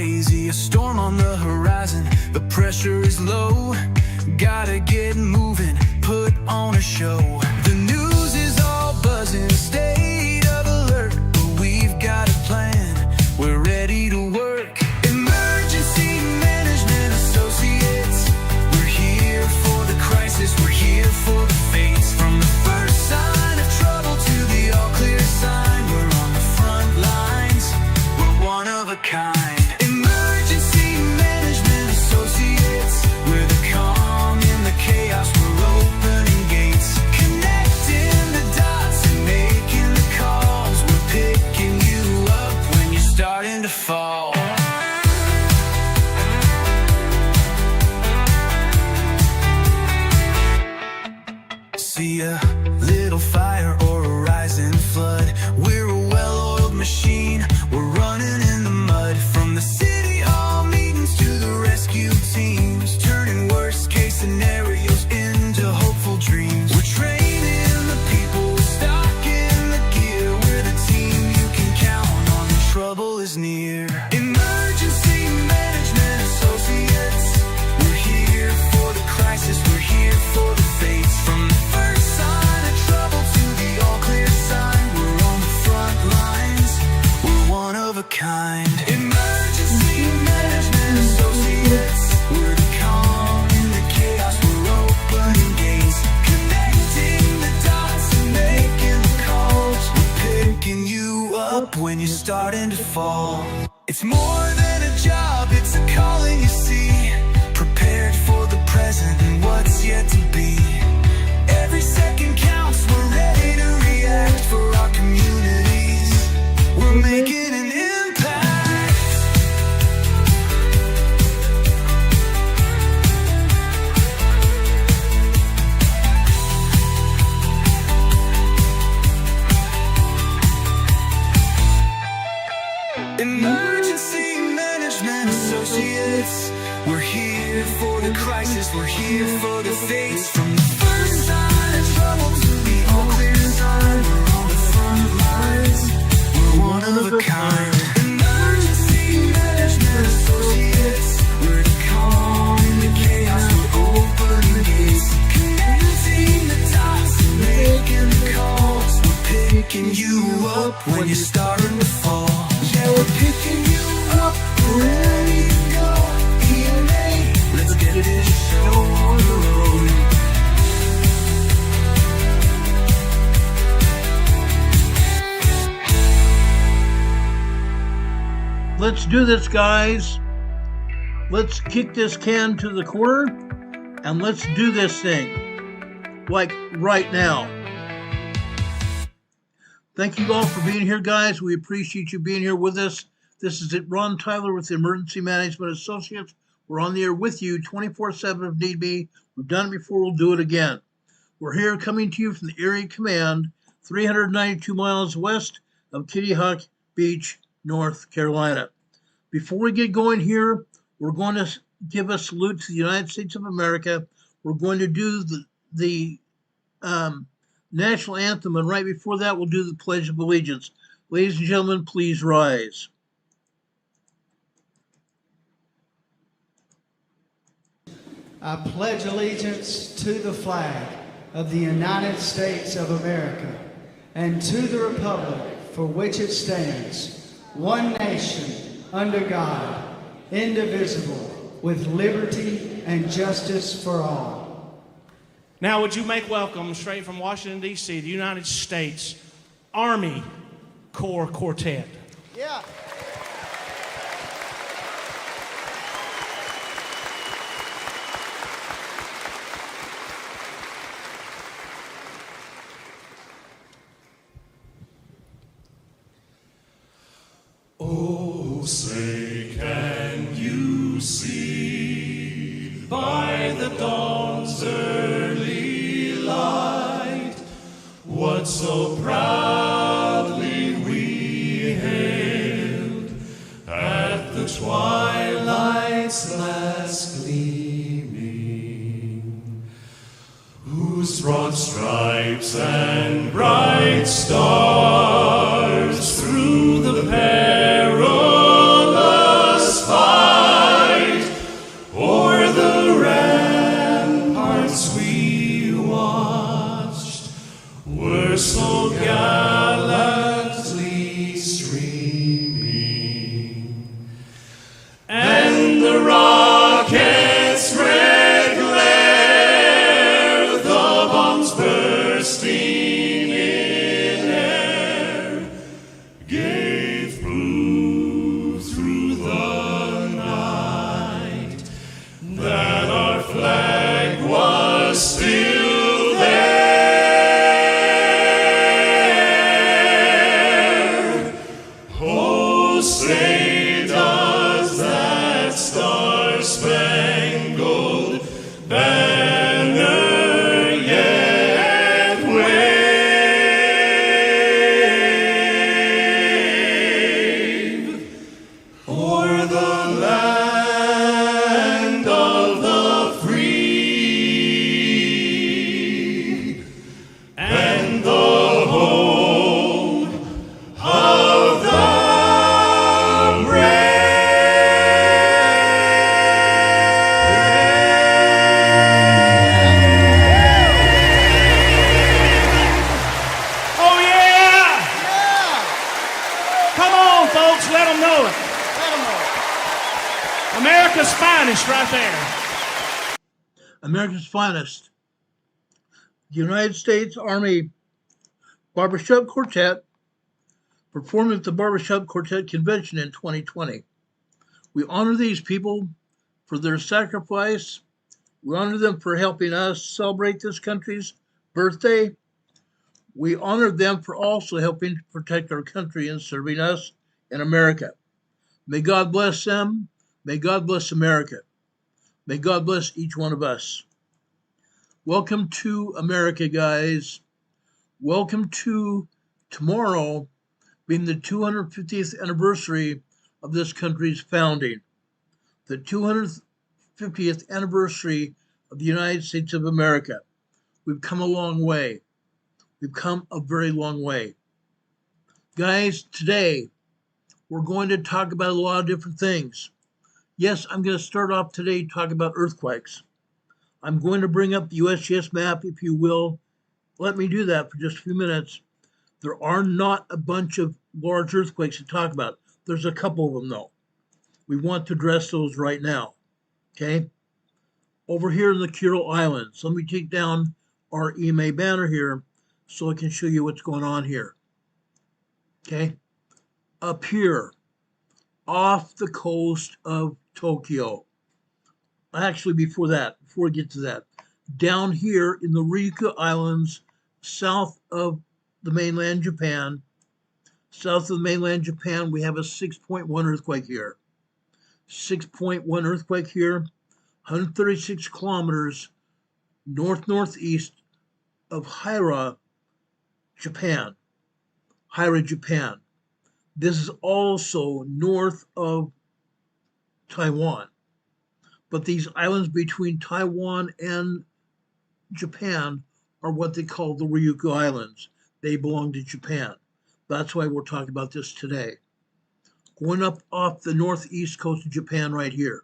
hazy, a storm on the horizon. The pressure is low, gotta get moving, put on a show. The news is all buzzing, state of alert, but we've got a plan, we're ready to work. Emergency Management Associates, we're here for the crisis, we're here for the fates. From the first sign of trouble to the all clear sign, we're on the front lines, we're one of a kind. Emergency Management Associates, we're the calm in the chaos, we're opening gates, connecting the dots and making the calls. We're picking you up when you're starting to fall. See a little fire or a rising flood, we're a well-oiled machine, we're running in the mud. From the city hall meetings to the rescue teams, turning worst case scenarios into hopeful dreams. We're training the people, we're stocking the gear, we're the team you can count on when trouble is near. Emergency Management Associates, we're here for the crisis, we're here for the fates. From the first sign of trouble to the all clear sign, we're on the front lines, we're one of a kind. Emergency Management Associates, we're the calm in the chaos, we're opening gates, connecting the dots and making the calls. We're picking you up when you're starting to fall. It's more than a job, it's a calling, you see. Prepared for the present and what's yet to be. Every second counts, we're ready to react for our communities. We're making an impact. Emergency Management Associates, we're here for the crisis, we're here for the fates. From the first sign of trouble to the all clear sign, we're on the front lines, we're one of a kind. Emergency Management Associates, we're the calm in the chaos, we're opening gates, connecting the dots and making the calls. We're picking you up when you're starting to fall. Yeah, we're picking you up, we're ready to go. EMA, let's get this show on the road. Let's do this, guys. Let's kick this can to the corner and let's do this thing. Like right now. Thank you all for being here, guys. We appreciate you being here with us. This is Ron Tyler with the Emergency Management Associates. We're on the air with you 24/7 if need be. We've done it before, we'll do it again. We're here coming to you from the Area Command, 392 miles west of Kitty Hawk Beach, North Carolina. Before we get going here, we're going to give a salute to the United States of America. We're going to do the national anthem, and right before that, we'll do the Pledge of Allegiance. Ladies and gentlemen, please rise. I pledge allegiance to the flag of the United States of America and to the republic for which it stands, one nation, under God, indivisible, with liberty and justice for all. Now, would you make welcome, straight from Washington, D.C., the United States Army Corps Quartet. Yeah. Oh, say, can you see by the dawn's early light what so proudly we hailed at the twilight's last gleaming, whose broad stripes and bright stars through the perilous fight the rockets' red glare, the bombs bursting in air, gave proof through the night that our flag was still there. Oh, say does that star-spangled banner yet wave o'er the land of the free and the home of the Oh, yeah! Come on, folks, let them know it. America's finest right there. America's finest. The United States Army Barbershop Quartet performed at the Barbershop Quartet Convention in 2020. We honor these people for their sacrifice. We honor them for helping us celebrate this country's birthday. We honor them for also helping to protect our country and serving us in America. May God bless them. May God bless America. May God bless each one of us. Welcome to America, guys. Welcome to tomorrow being the 250th anniversary of this country's founding. The 250th anniversary of the United States of America. We've come a long way. We've come a very long way. Guys, today we're going to talk about a lot of different things. Yes, I'm going to start off today talking about earthquakes. I'm going to bring up the USGS map, if you will. Let me do that for just a few minutes. There are not a bunch of large earthquakes to talk about. There's a couple of them, though. We want to address those right now, okay? Over here in the Kuril Islands, let me take down our EMA banner here so I can show you what's going on here, okay? Up here, off the coast of Tokyo. Actually, before we get to that, down here in the Ryukyu Islands, south of the mainland Japan, we have a 6.1 earthquake here. 6.1 earthquake here, 136 kilometers northeast of Hira, Japan. This is also north of Taiwan. But these islands between Taiwan and Japan are what they call the Ryukyu Islands. They belong to Japan. That's why we're talking about this today. Going up off the northeast coast of Japan right here.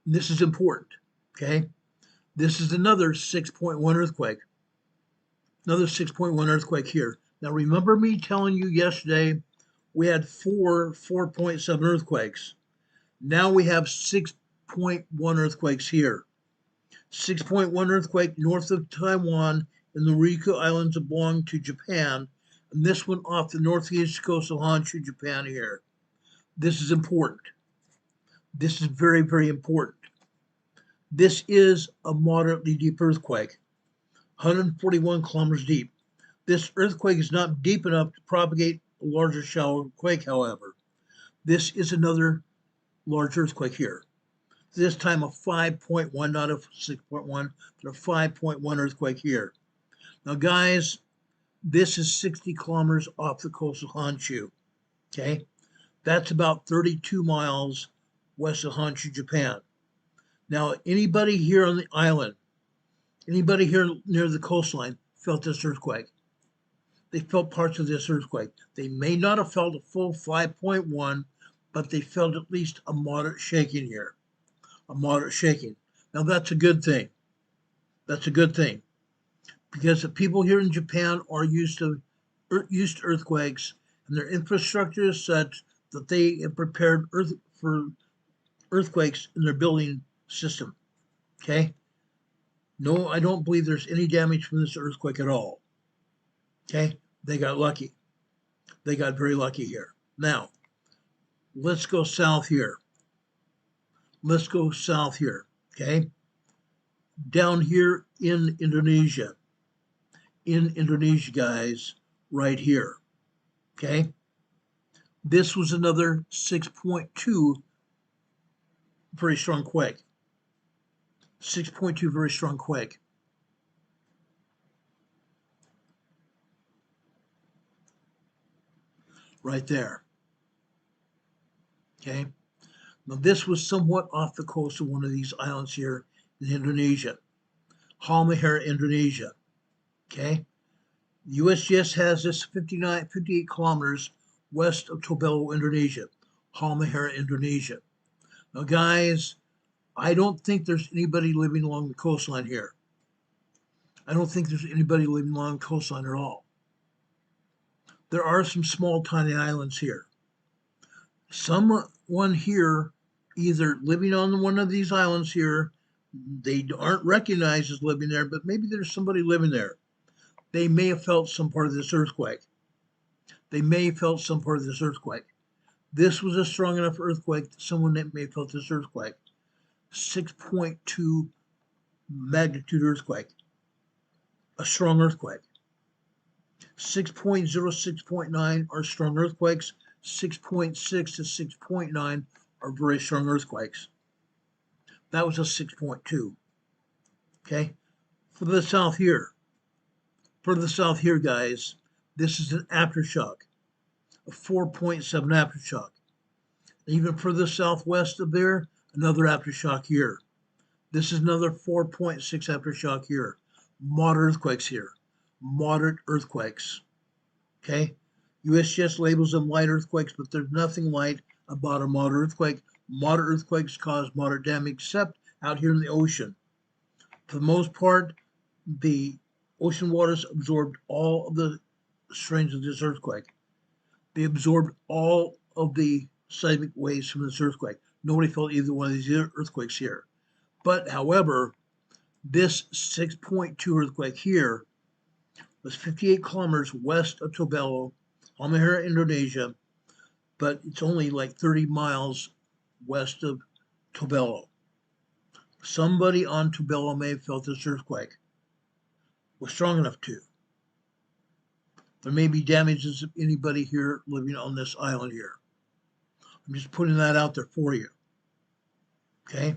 This is important, okay? This is another 6.1 earthquake. Another 6.1 earthquake here. Now remember me telling you yesterday we had 4.7 earthquakes. Now we have 6.1 earthquakes here. 6.1 earthquake north of Taiwan in the Ryukyu Islands that belong to Japan, and this one off the northeast coast of Honshu, Japan here. This is important. This is very, very important. This is a moderately deep earthquake, 141 kilometers deep. This earthquake is not deep enough to propagate a larger shallow quake, however. This is another large earthquake here. This time a 5.1, not a 6.1, but a 5.1 earthquake here. Now, guys, this is 60 kilometers off the coast of Honshu, okay? That's about 32 miles west of Honshu, Japan. Now, anybody here on the island, anybody here near the coastline felt this earthquake. They felt parts of this earthquake. They may not have felt a full 5.1, but they felt at least a moderate shaking here. A moderate shaking. Now, that's a good thing. That's a good thing. Because the people here in Japan are used to earthquakes, and their infrastructure is such that they have prepared for earthquakes in their building system. Okay? No, I don't believe there's any damage from this earthquake at all. Okay? They got lucky. They got very lucky here. Now, let's go south here. Let's go south here. Okay? Down here in Indonesia. In Indonesia, guys, right here. Okay? This was another 6.2 very strong quake. 6.2 very strong quake. Right there. Okay? Now this was somewhat off the coast of one of these islands here in Indonesia. Halmahera, Indonesia. Okay? USGS has this 58 kilometers west of Tobelo, Indonesia. Halmahera, Indonesia. Now, guys, I don't think there's anybody living along the coastline here. I don't think there's anybody living along the coastline at all. There are some small, tiny islands here. Someone here, either living on one of these islands here, they aren't recognized as living there, but maybe there's somebody living there. They may have felt some part of this earthquake. They may have felt some part of this earthquake. This was a strong enough earthquake that someone that may have felt this earthquake. 6.2 magnitude earthquake. A strong earthquake. 6.0, 6.9 are strong earthquakes. 6.6 to 6.9 are very strong earthquakes. That was a 6.2. Okay? For the south here, guys, this is an aftershock, a 4.7 aftershock. Even further southwest of there, another aftershock here. This is another 4.6 aftershock here. Moderate earthquakes here. Moderate earthquakes. Okay? USGS labels them light earthquakes, but there's nothing light about a moderate earthquake. Moderate earthquakes cause moderate damage, except out here in the ocean. For the most part, the ocean waters absorbed all of the strains of this earthquake. They absorbed all of the seismic waves from this earthquake. Nobody felt either one of these earthquakes here. But, however, this 6.2 earthquake here was 58 kilometers west of Tobelo, Halmahera, Indonesia, but it's only like 30 miles west of Tobelo. Somebody on Tobelo may have felt this earthquake. Was strong enough to. There may be damages of anybody here living on this island here. I'm just putting that out there for you. Okay?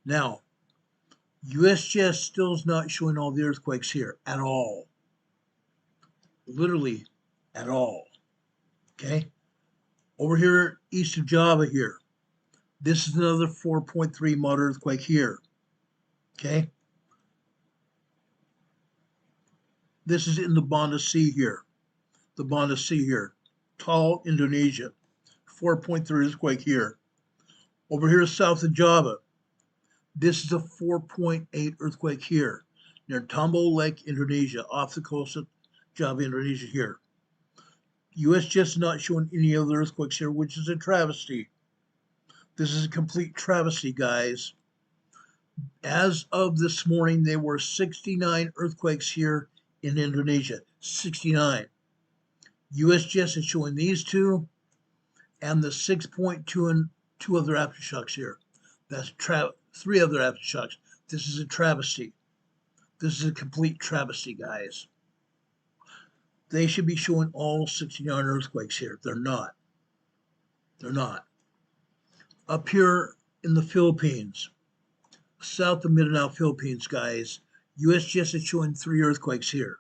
Now, USGS still is not showing all the earthquakes here at all. Literally at all. Okay? Over here east of Java here, this is another 4.3 moderate earthquake here. Okay? This is in the Banda Sea here. The Banda Sea here. Tall, Indonesia. 4.3 earthquake here. Over here south of Java, this is a 4.8 earthquake here. Near Tombo Lake, Indonesia, off the coast of Java, Indonesia here. USGS is not showing any other earthquakes here, which is a travesty. This is a complete travesty, guys. As of this morning, there were 69 earthquakes here in Indonesia. 69. USGS is showing these two and the 6.2 and two other aftershocks here. That's three other aftershocks. This is a travesty. This is a complete travesty, guys. They should be showing all 69 earthquakes here. They're not. They're not. Up here in the Philippines, south of Mindanao, Philippines, guys, USGS is showing 3 earthquakes here.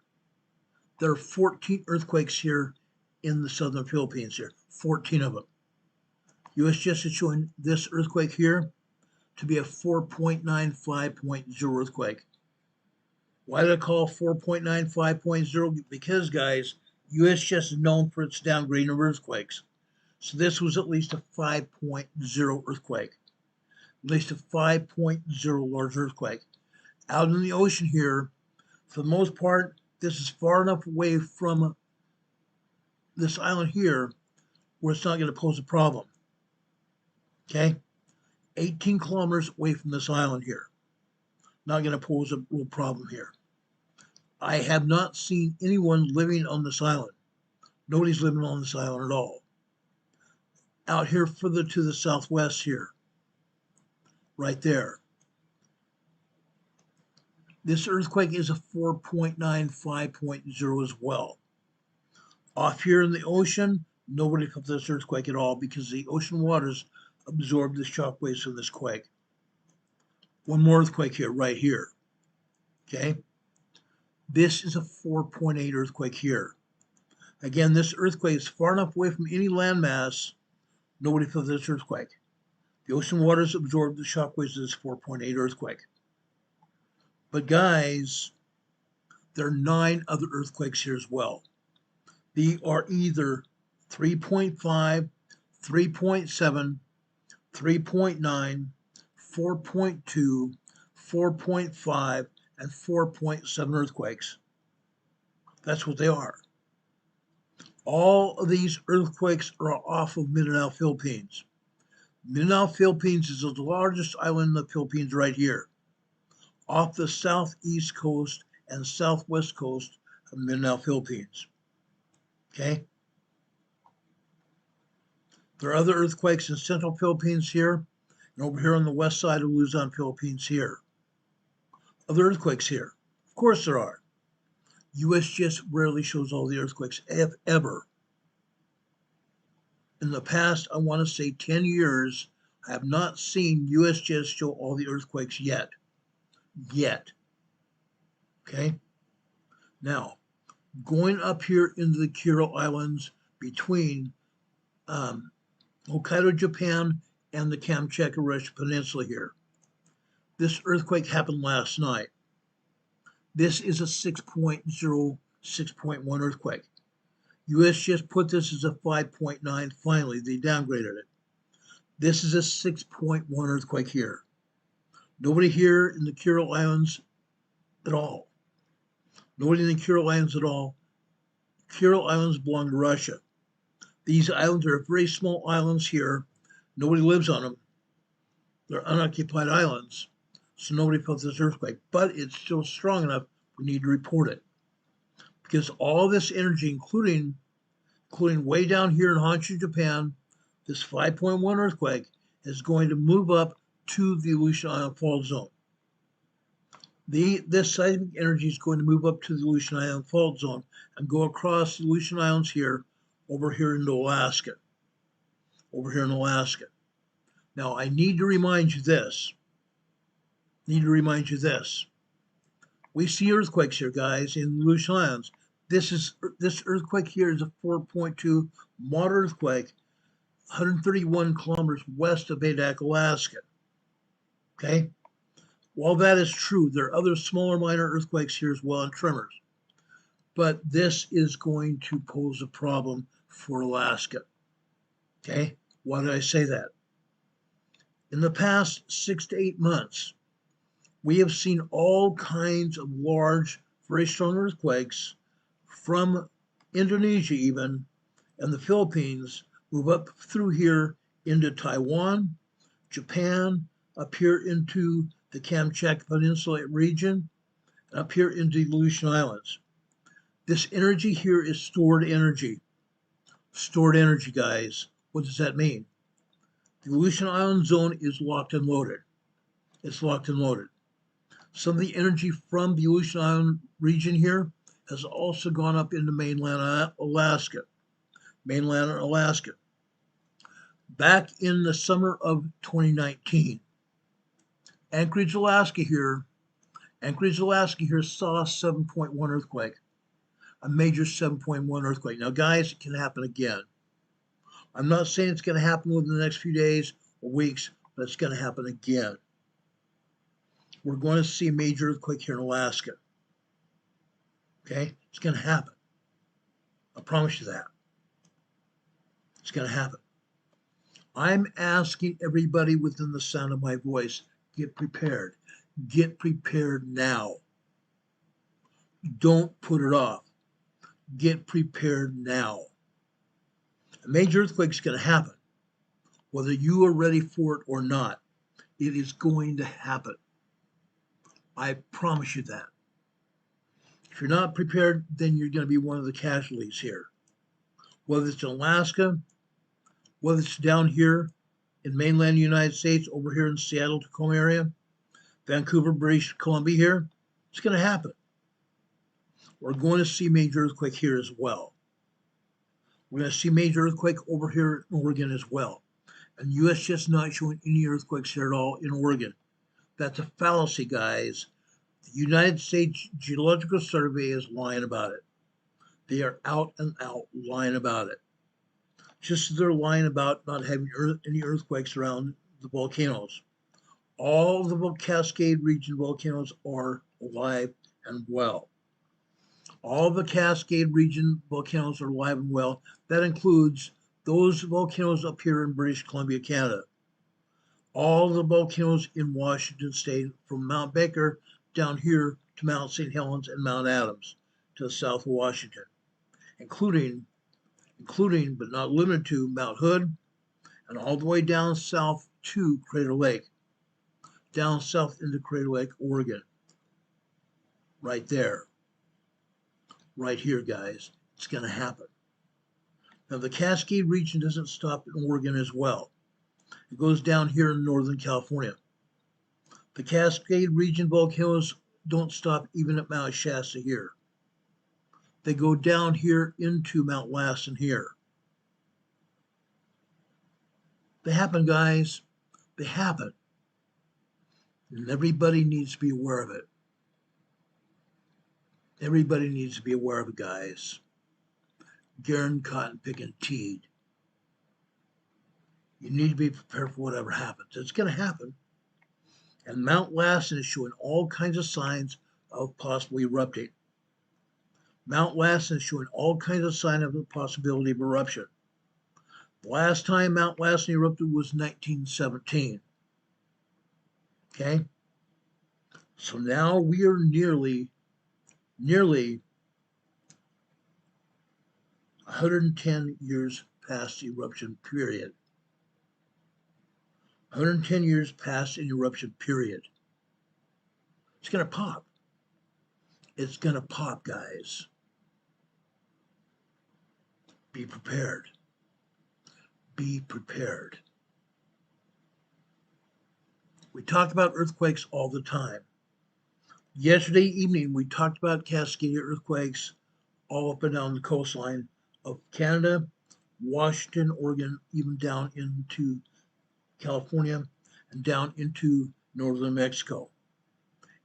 There are 14 earthquakes here in the southern Philippines here. 14 of them. USGS is showing this earthquake here to be a 4.95.0 earthquake. Why do I call 4.95.0? Because, guys, USGS is known for its downgrading of earthquakes. So this was at least a 5.0 earthquake. At least a 5.0 large earthquake. Out in the ocean here, for the most part, this is far enough away from this island here where it's not going to pose a problem. Okay? 18 kilometers away from this island here. Not going to pose a real problem here. I have not seen anyone living on this island. Nobody's living on this island at all. Out here further to the southwest here, right there. This earthquake is a 4.9, 5.0 as well. Off here in the ocean, nobody felt this earthquake at all because the ocean waters absorbed the shock waves from this quake. One more earthquake here, right here. Okay? This is a 4.8 earthquake here. Again, this earthquake is far enough away from any landmass, nobody felt this earthquake. The ocean waters absorbed the shock waves of this 4.8 earthquake. But guys, there are 9 other earthquakes here as well. They are either 3.5, 3.7, 3.9, 4.2, 4.5, and 4.7 earthquakes. That's what they are. All of these earthquakes are off of Mindanao, Philippines. Mindanao, Philippines is the largest island in the Philippines right here, off the southeast coast and southwest coast of Mindanao, Philippines. Okay? There are other earthquakes in central Philippines here, and over here on the west side of Luzon, Philippines here. Other earthquakes here. Of course there are. USGS rarely shows all the earthquakes, if ever. In the past, I want to say 10 years, I have not seen USGS show all the earthquakes yet. Okay? Now, going up here into the Kuril Islands between Hokkaido, Japan, and the Kamchatka Peninsula here. This earthquake happened last night. This is a 6.0, 6.1 earthquake. USGS put this as a 5.9. Finally, they downgraded it. This is a 6.1 earthquake here. Nobody here in the Kuril Islands at all. Nobody in the Kuril Islands at all. Kuril Islands belong to Russia. These islands are very small islands here. Nobody lives on them. They're unoccupied islands. So nobody felt this earthquake, but it's still strong enough we need to report it. Because all this energy, including way down here in Honshu, Japan, this 5.1 earthquake is going to move up to the Aleutian Island fault zone. This seismic energy is going to move up to the Aleutian Island fault zone and go across the Aleutian Islands here, over here into Alaska. Over here in Alaska. Now, I need to remind you this. We see earthquakes here, guys, in the Aleutian Islands. This earthquake here is a 4.2 moderate earthquake, 131 kilometers west of Adak, Alaska. Okay? While that is true, there are other smaller minor earthquakes here as well and tremors. But this is going to pose a problem for Alaska. Okay? Why did I say that? In the past 6 to 8 months, we have seen all kinds of large, very strong earthquakes from Indonesia even, and the Philippines move up through here into Taiwan, Japan, up here into the Kamchatka Peninsula region, and up here into the Aleutian Islands. This energy here is stored energy. Stored energy, guys. What does that mean? The Aleutian Island zone is locked and loaded. It's locked and loaded. Some of the energy from the Aleutian Island region here has also gone up into mainland Alaska. Back in the summer of 2019, Anchorage, Alaska here saw a 7.1 earthquake, a major 7.1 earthquake. Now, guys, it can happen again. I'm not saying it's going to happen within the next few days or weeks, but it's going to happen again. We're going to see a major earthquake here in Alaska. Okay? It's going to happen. I promise you that. It's going to happen. I'm asking everybody within the sound of my voice, get prepared. Get prepared now. Don't put it off. Get prepared now. A major earthquake is going to happen, whether you are ready for it or not. It is going to happen. I promise you that. If you're not prepared, then you're going to be one of the casualties here. Whether it's in Alaska, whether it's down here in mainland United States, over here in Seattle, Tacoma area, Vancouver, British Columbia here, it's going to happen. We're going to see major earthquake here as well. We're going to see major earthquake over here in Oregon as well. And USGS not showing any earthquakes here at all in Oregon. That's a fallacy, guys. The United States Geological Survey is lying about it. They are out and out lying about it. Just as they're lying about not having any earthquakes around the volcanoes. All the Cascade region volcanoes are alive and well. All the Cascade region volcanoes are alive and well. That includes those volcanoes up here in British Columbia, Canada. All the volcanoes in Washington State, from Mount Baker down here to Mount St. Helens and Mount Adams to the south of Washington, including but not limited to Mount Hood and all the way down south to Crater Lake, down south into Crater Lake, Oregon. Right there. Right here, guys. It's going to happen. Now, the Cascade region doesn't stop in Oregon as well. It goes down here in Northern California. The Cascade region volcanoes don't stop even at Mount Shasta here. They go down here into Mount Lassen here. They happen, guys. They happen. And everybody needs to be aware of it. Everybody needs to be aware of it, guys. Garen, cotton picking, teed. You need to be prepared for whatever happens. It's going to happen. And Mount Lassen is showing all kinds of signs of possibly erupting. Mount Lassen is showing all kinds of signs of the possibility of eruption. The last time Mount Lassen erupted was 1917. Okay? So now we are nearly 110 years past the eruption period. 110 years past an eruption period. It's going to pop. It's going to pop, guys. Be prepared. Be prepared. We talk about earthquakes all the time. Yesterday evening, we talked about Cascadia earthquakes all up and down the coastline of Canada, Washington, Oregon, even down into California and down into northern Mexico.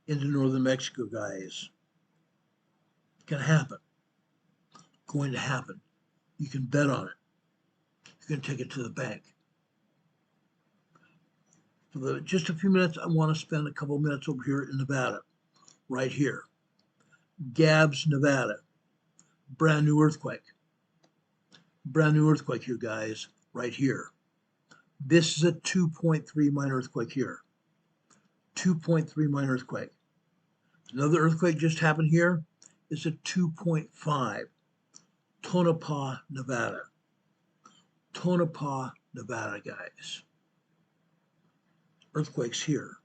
Into northern Mexico, guys. It's going to happen. Going to happen. You can bet on it. You can take it to the bank. For just a few minutes, I want to spend a couple minutes over here in Nevada. Right here. Gabbs, Nevada. Brand new earthquake. Brand new earthquake here, guys. Right here. This is a 2.3 minor earthquake here. 2.3 minor earthquake. Another earthquake just happened here. It's a 2.5. Tonopah, Nevada. Tonopah, Nevada, guys. Earthquakes here.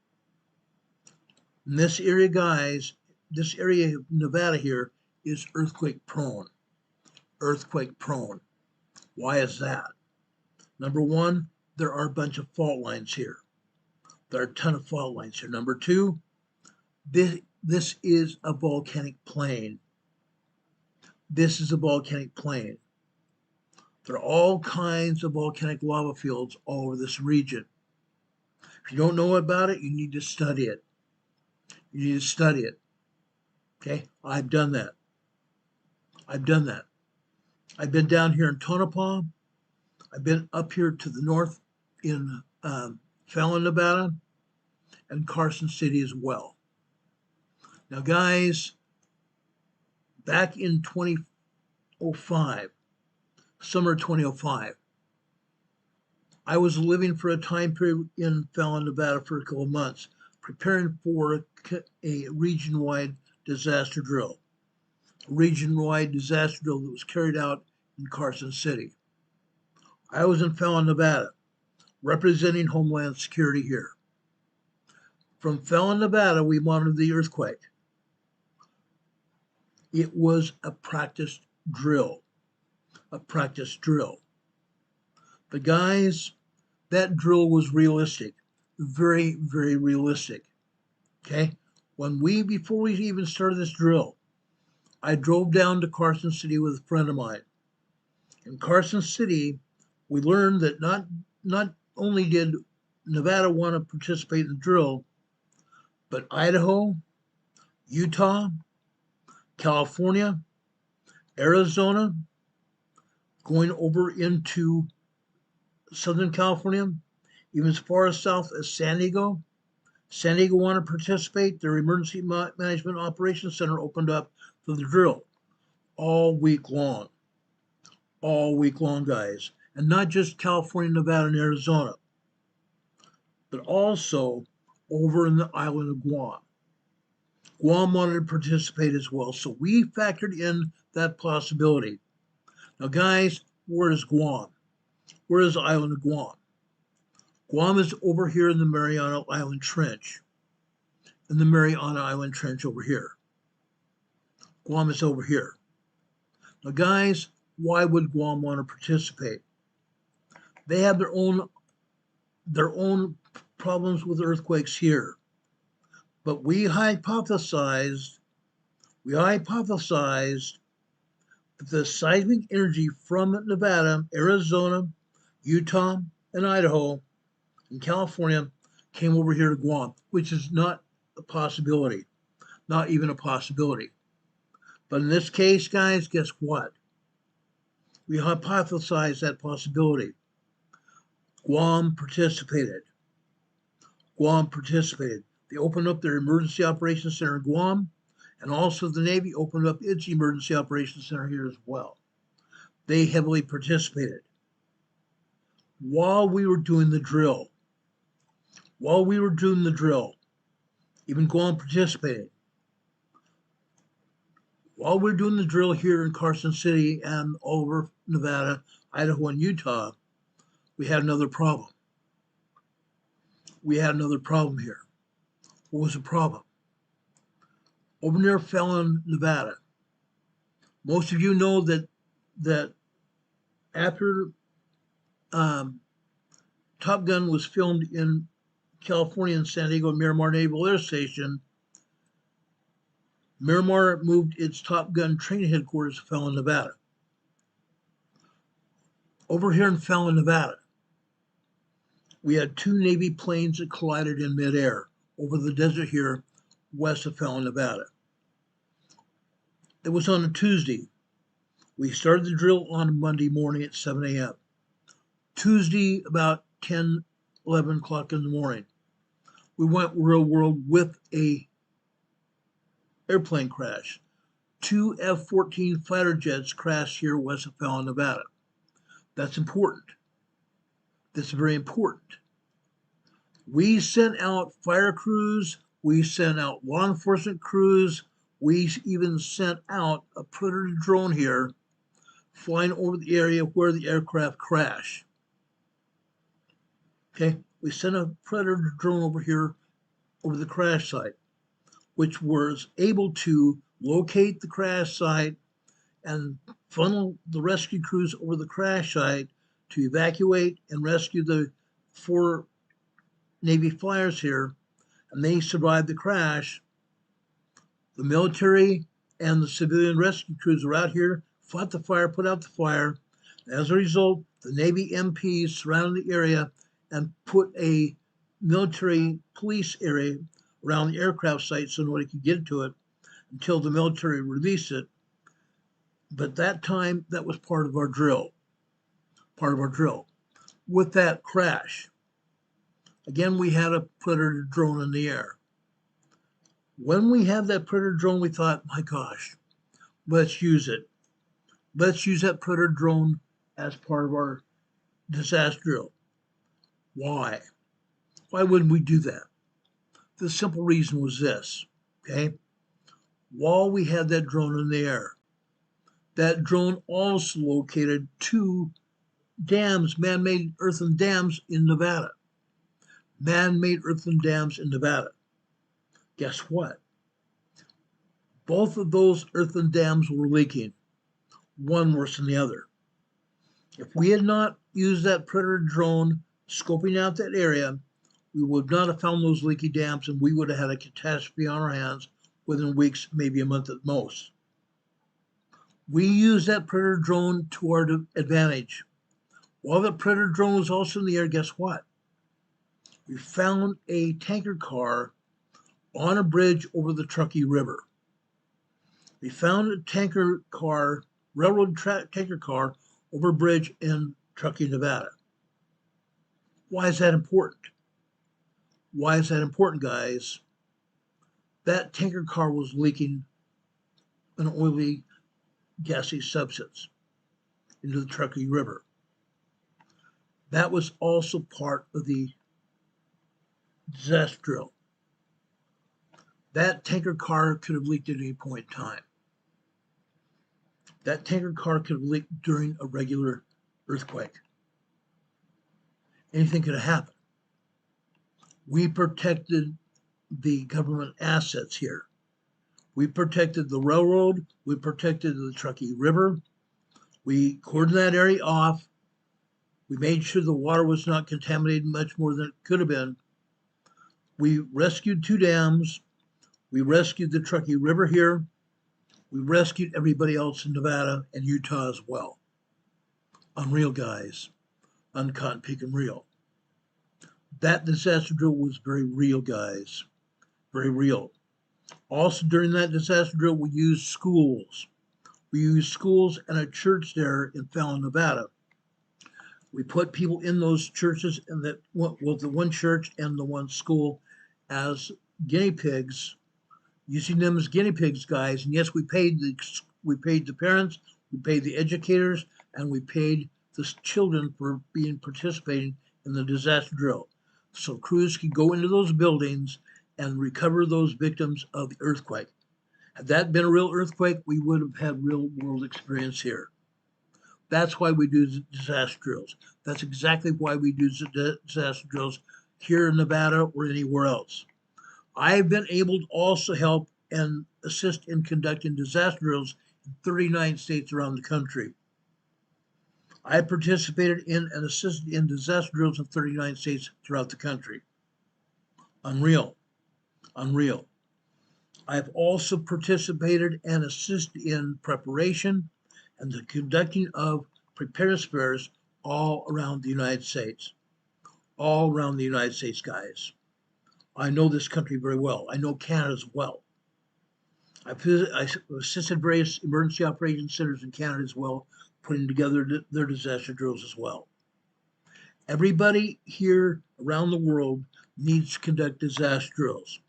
In this area, guys, this area of Nevada here is earthquake prone. Earthquake prone. Why is that? Number one, there are a bunch of fault lines here. There are a ton of fault lines here. Number two, this is a volcanic plain. This is a volcanic plain. There are all kinds of volcanic lava fields all over this region. If you don't know about it, you need to study it. You need to study it. Okay? I've done that. I've done that. I've been down here in Tonopah. I've been up here to the north in Fallon, Nevada, and Carson City as well. Now, guys, back in 2005, summer 2005, I was living for a time period in Fallon, Nevada for a couple of months, preparing for a region-wide disaster drill. A region-wide disaster drill that was carried out in Carson City. I was in Fallon, Nevada, representing Homeland Security here. From Fallon, Nevada, we monitored the earthquake. It was a practice drill. A practice drill. The guys, that drill was realistic. Very, very realistic. Okay? Before we even started this drill, I drove down to Carson City with a friend of mine. In Carson City, we learned that not only did Nevada want to participate in the drill, but Idaho, Utah, California, Arizona, going over into Southern California, even as far as south as San Diego. San Diego wanted to participate. Their Emergency Management Operations Center opened up for the drill all week long. All week long, guys. And not just California, Nevada, and Arizona, but also over in the island of Guam. Guam wanted to participate as well, so we factored in that possibility. Now, guys, where is Guam? Where is the island of Guam? Guam is over here in the Mariana Island Trench. In the Mariana Island Trench over here. Guam is over here. Now, guys, why would Guam want to participate? They have their own problems with earthquakes here. But we hypothesized that the seismic energy from Nevada, Arizona, Utah, and Idaho, and California came over here to Guam, which is not a possibility, not even a possibility. But in this case, guys, guess what? We hypothesized that possibility. Guam participated. Guam participated. They opened up their Emergency Operations Center in Guam, and also the Navy opened up its Emergency Operations Center here as well. They heavily participated. While we were doing the drill, even Guam participated. While we're doing the drill here in Carson City and all over Nevada, Idaho, and Utah, we had another problem. We had another problem here. What was the problem? Over near Fallon, Nevada. Most of you know that after Top Gun was filmed in California and San Diego Miramar Naval Air Station, Miramar moved its Top Gun training headquarters to Fallon, Nevada. Over here in Fallon, Nevada, we had two Navy planes that collided in midair over the desert here west of Fallon, Nevada. It was on a Tuesday. We started the drill on a Monday morning at 7 a.m. Tuesday, about 10, 11 o'clock in the morning, we went real world with a airplane crash. Two F-14 fighter jets crashed here west of Fallon, Nevada. That's important. That's very important. We sent out fire crews. We sent out law enforcement crews. We even sent out a Predator drone here flying over the area where the aircraft crashed. Okay, we sent a Predator drone over here over the crash site, which was able to locate the crash site and funnel the rescue crews over the crash site to evacuate and rescue the 4 Navy flyers here, and they survived the crash. The military and the civilian rescue crews were out here, fought the fire, put out the fire. As a result, the Navy MPs surrounded the area and put a military police area around the aircraft site so nobody could get to it until the military released it. But that time, that was part of our drill. With that crash, again, we had a Predator drone in the air. When we had that Predator drone, we thought, my gosh, let's use it. Let's use that Predator drone as part of our disaster drill. Why? Why wouldn't we do that? The simple reason was this, okay? While we had that drone in the air, that drone also located 2 dams, man-made earthen dams in Nevada. Man-made earthen dams in Nevada. Guess what? Both of those earthen dams were leaking, one worse than the other. If we had not used that Predator drone scoping out that area, we would not have found those leaky dams, and we would have had a catastrophe on our hands within weeks, maybe a month at most. We used that Predator drone to our advantage. While the Predator drone was also in the air, guess what? We found a tanker car on a bridge over the Truckee River. We found a tanker car, tanker car, over a bridge in Truckee, Nevada. Why is that important? Why is that important, guys? That tanker car was leaking an oily, gassy substance into the Truckee River. That was also part of the disaster drill. That tanker car could have leaked at any point in time. That tanker car could have leaked during a regular earthquake. Anything could have happened. We protected the government assets here. We protected the railroad. We protected the Truckee River. We cordoned that area off. We made sure the water was not contaminated much more than it could have been. We rescued 2 dams. We rescued the Truckee River here. We rescued everybody else in Nevada and Utah as well. Unreal, guys. Uncaught, peak, and real. That disaster drill was very real, guys. Very real. Also, during that disaster drill, we used schools. We used schools and a church there in Fallon, Nevada. We put people in those churches, and that, well, the one church and the one school, as guinea pigs, using them as guinea pigs, guys. And yes, we paid the parents, we paid the educators, and we paid the children for participating in the disaster drill. So crews could go into those buildings and recover those victims of the earthquake. Had that been a real earthquake, we would have had real world experience here. That's why we do disaster drills. That's exactly why we do disaster drills here in Nevada or anywhere else. I've been able to also help and assist in conducting disaster drills in 39 states around the country. I participated in and assisted in disaster drills in 39 states throughout the country. Unreal. Unreal. I've also participated and assisted in preparation and the conducting of Preparedness Fairs all around the United States. All around the United States, guys. I know this country very well. I know Canada as well. I've assisted various emergency operations centers in Canada as well, putting together their disaster drills as well. Everybody here around the world needs to conduct disaster drills.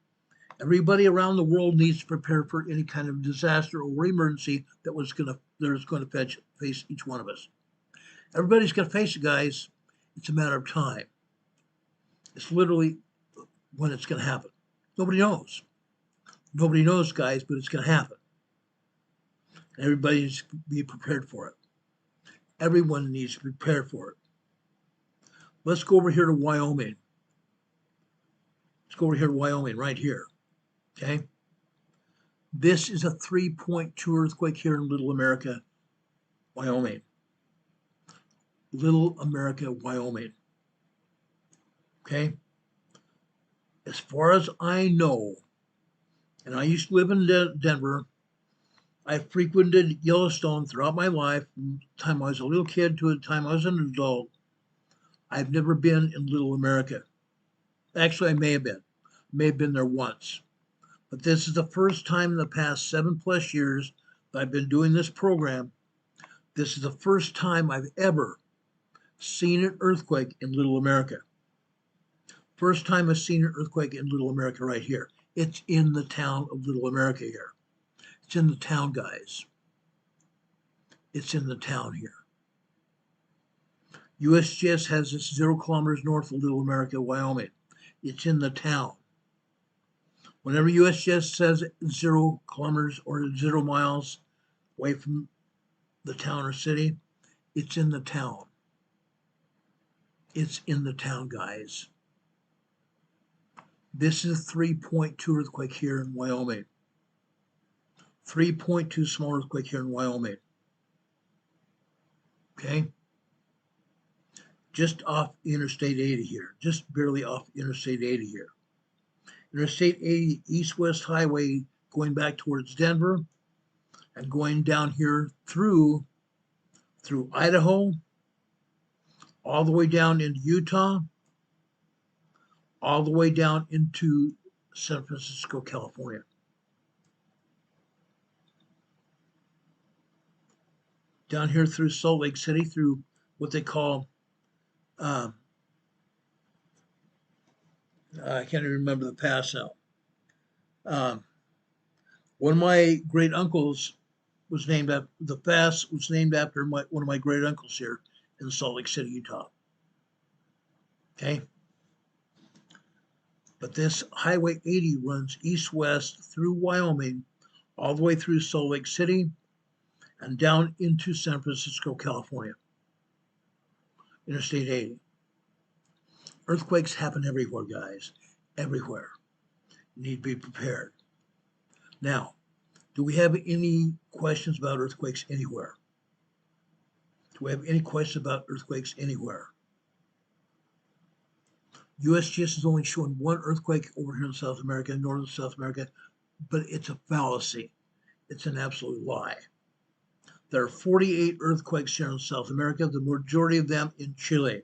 Everybody around the world needs to prepare for any kind of disaster or emergency that is going to face each one of us. Everybody's going to face it, guys. It's a matter of time. It's literally when it's going to happen. Nobody knows. Nobody knows, guys, but it's going to happen. Everybody needs to be prepared for it. Everyone needs to be prepared for it. Let's go over here to Wyoming. Let's go over here to Wyoming, right here. Okay? This is a 3.2 earthquake here in Little America, Wyoming. Little America, Wyoming. Okay? As far as I know, and I used to live in Denver, I frequented Yellowstone throughout my life, from the time I was a little kid to the time I was an adult. I've never been in Little America. Actually, I may have been there once. But this is the first time in the past 7+ years that I've been doing this program. This is the first time I've ever seen an earthquake in Little America. First time I've seen an earthquake in Little America right here. It's in the town of Little America here. It's in the town, guys. It's in the town here. USGS has this 0 kilometers north of Little America, Wyoming. It's in the town. Whenever USGS says 0 kilometers or 0 miles away from the town or city, it's in the town. It's in the town, guys. This is a 3.2 earthquake here in Wyoming. 3.2 small earthquake here in Wyoming. Okay? Just off Interstate 80 here. Just barely off Interstate 80 here. Interstate 80 east-west highway going back towards Denver and going down here through Idaho, all the way down into Utah, all the way down into San Francisco, California. Down here through Salt Lake City, through what they call, I can't even remember the pass now. One of my great uncles was named after, the pass was named after one of my great uncles here in Salt Lake City, Utah. Okay. But this Highway 80 runs east-west through Wyoming, all the way through Salt Lake City, and down into San Francisco, California. Interstate 80. Earthquakes happen everywhere, guys. Everywhere. You need to be prepared. Now, do we have any questions about earthquakes anywhere? Do we have any questions about earthquakes anywhere? USGS is only showing one earthquake over here in South America, northern South America, but it's a fallacy. It's an absolute lie. There are 48 earthquakes here in South America, the majority of them in Chile.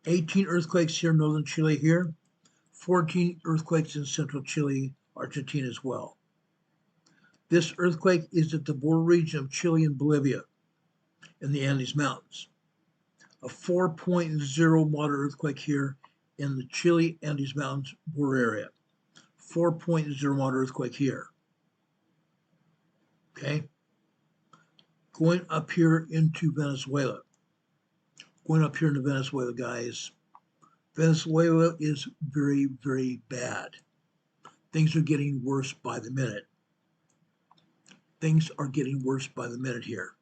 18 earthquakes here in northern Chile here, 14 earthquakes in central Chile, Argentina as well. This earthquake is at the border region of Chile and Bolivia in the Andes Mountains. A 4.0 moderate earthquake here in the Chile Andes Mountains border area. 4.0 moderate earthquake here. Okay. Going up here into Venezuela. Going up here into Venezuela, guys. Venezuela is very, very bad. Things are getting worse by the minute. Things are getting worse by the minute here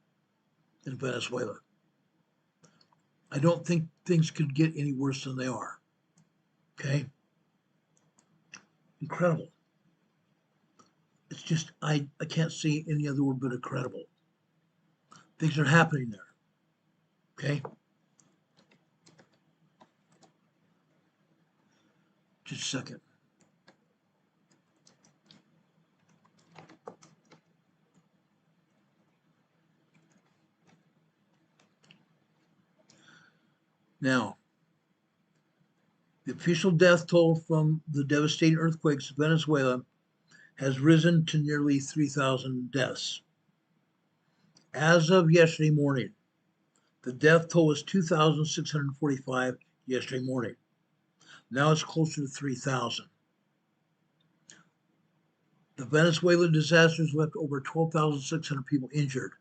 in Venezuela. I don't think things could get any worse than they are. Okay? Incredible. It's just, I can't see any other word but incredible. Things are happening there. Okay? Just a second. Now, the official death toll from the devastating earthquakes of Venezuela has risen to nearly 3,000 deaths. As of yesterday morning, the death toll was 2,645 yesterday morning. Now it's closer to 3,000. The Venezuelan disasters left over 12,600 people injured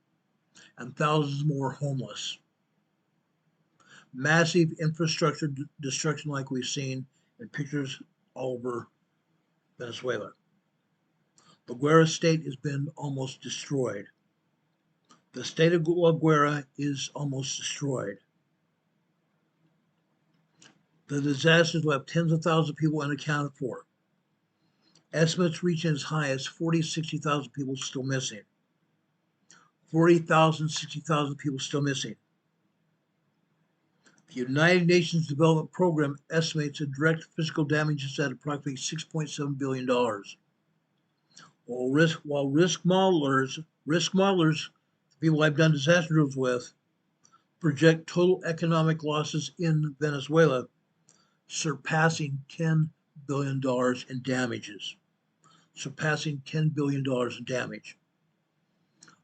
and thousands more homeless. Massive infrastructure destruction like we've seen in pictures all over Venezuela. La Guaira state has been almost destroyed. The state of La Guaira is almost destroyed. The disasters left tens of thousands of people unaccounted for. Estimates reaching as high as 40,000 to 60,000 people still missing. 40,000, 60,000 people still missing. The United Nations Development Program estimates the direct physical damages at approximately $6.7 billion. While risk modelers, the people I've done disaster drills with, project total economic losses in Venezuela surpassing $10 billion in damages. Surpassing $10 billion in damage.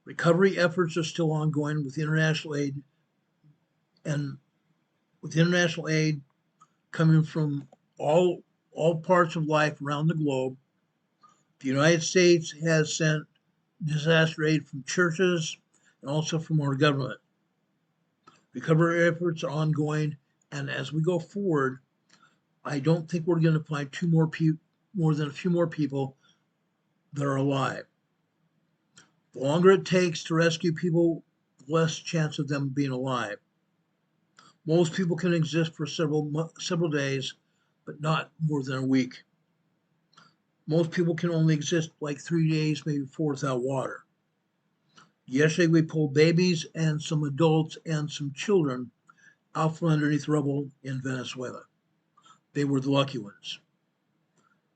Recovery efforts are still ongoing with international aid, and with international aid coming from all parts of life around the globe. The United States has sent disaster aid from churches and also from our government. Recovery efforts are ongoing, and as we go forward, I don't think we're going to find more than a few more people that are alive. The longer it takes to rescue people, the less chance of them being alive. Most people can exist for several days, but not more than a week. Most people can only exist like 3 days, maybe 4 without water. Yesterday we pulled babies and some adults and some children out from underneath rubble in Venezuela. They were the lucky ones.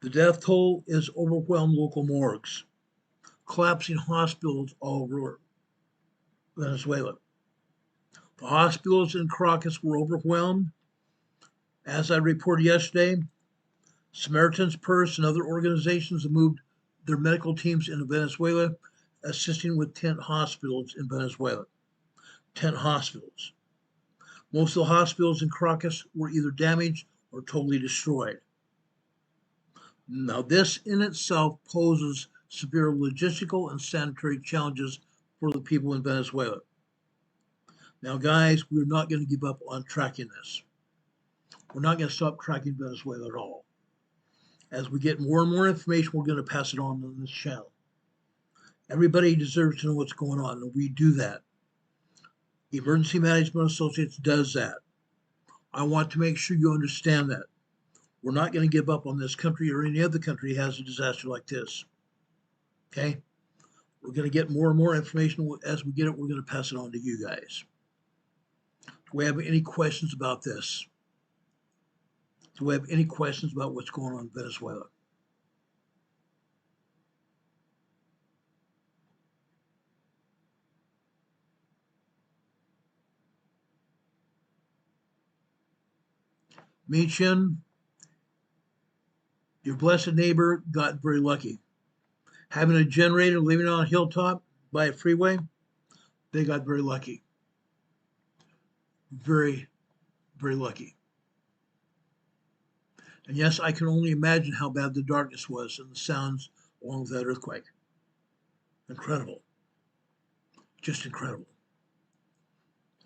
The death toll is overwhelmed local morgues, collapsing hospitals all over Venezuela. The hospitals in Caracas were overwhelmed. As I reported yesterday, Samaritan's Purse and other organizations have moved their medical teams into Venezuela, assisting with 10 hospitals in Venezuela. 10 hospitals. Most of the hospitals in Caracas were either damaged or totally destroyed. Now, this in itself poses severe logistical and sanitary challenges for the people in Venezuela. Now, guys, we're not going to give up on tracking this. We're not going to stop tracking Venezuela at all. As we get more and more information, we're going to pass it on this channel. Everybody deserves to know what's going on, and we do that. Emergency Management Associates does that. I want to make sure you understand that. We're not going to give up on this country or any other country that has a disaster like this. Okay? We're going to get more and more information. As we get it, we're going to pass it on to you guys. Do we have any questions about this? Do we have any questions about what's going on in Venezuela? Michin, your blessed neighbor got very lucky. Having a generator living on a hilltop by a freeway, they got very lucky. Very, very lucky. And yes, I can only imagine how bad the darkness was and the sounds along with that earthquake. Incredible. Just incredible.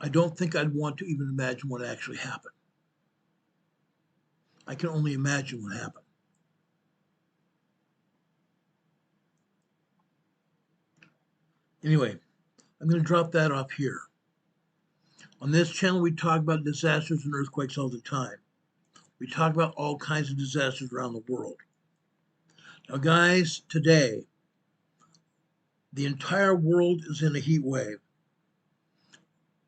I don't think I'd want to even imagine what actually happened. I can only imagine what happened. Anyway, I'm going to drop that off here. On this channel, we talk about disasters and earthquakes all the time. We talk about all kinds of disasters around the world. Now, guys, today, the entire world is in a heat wave.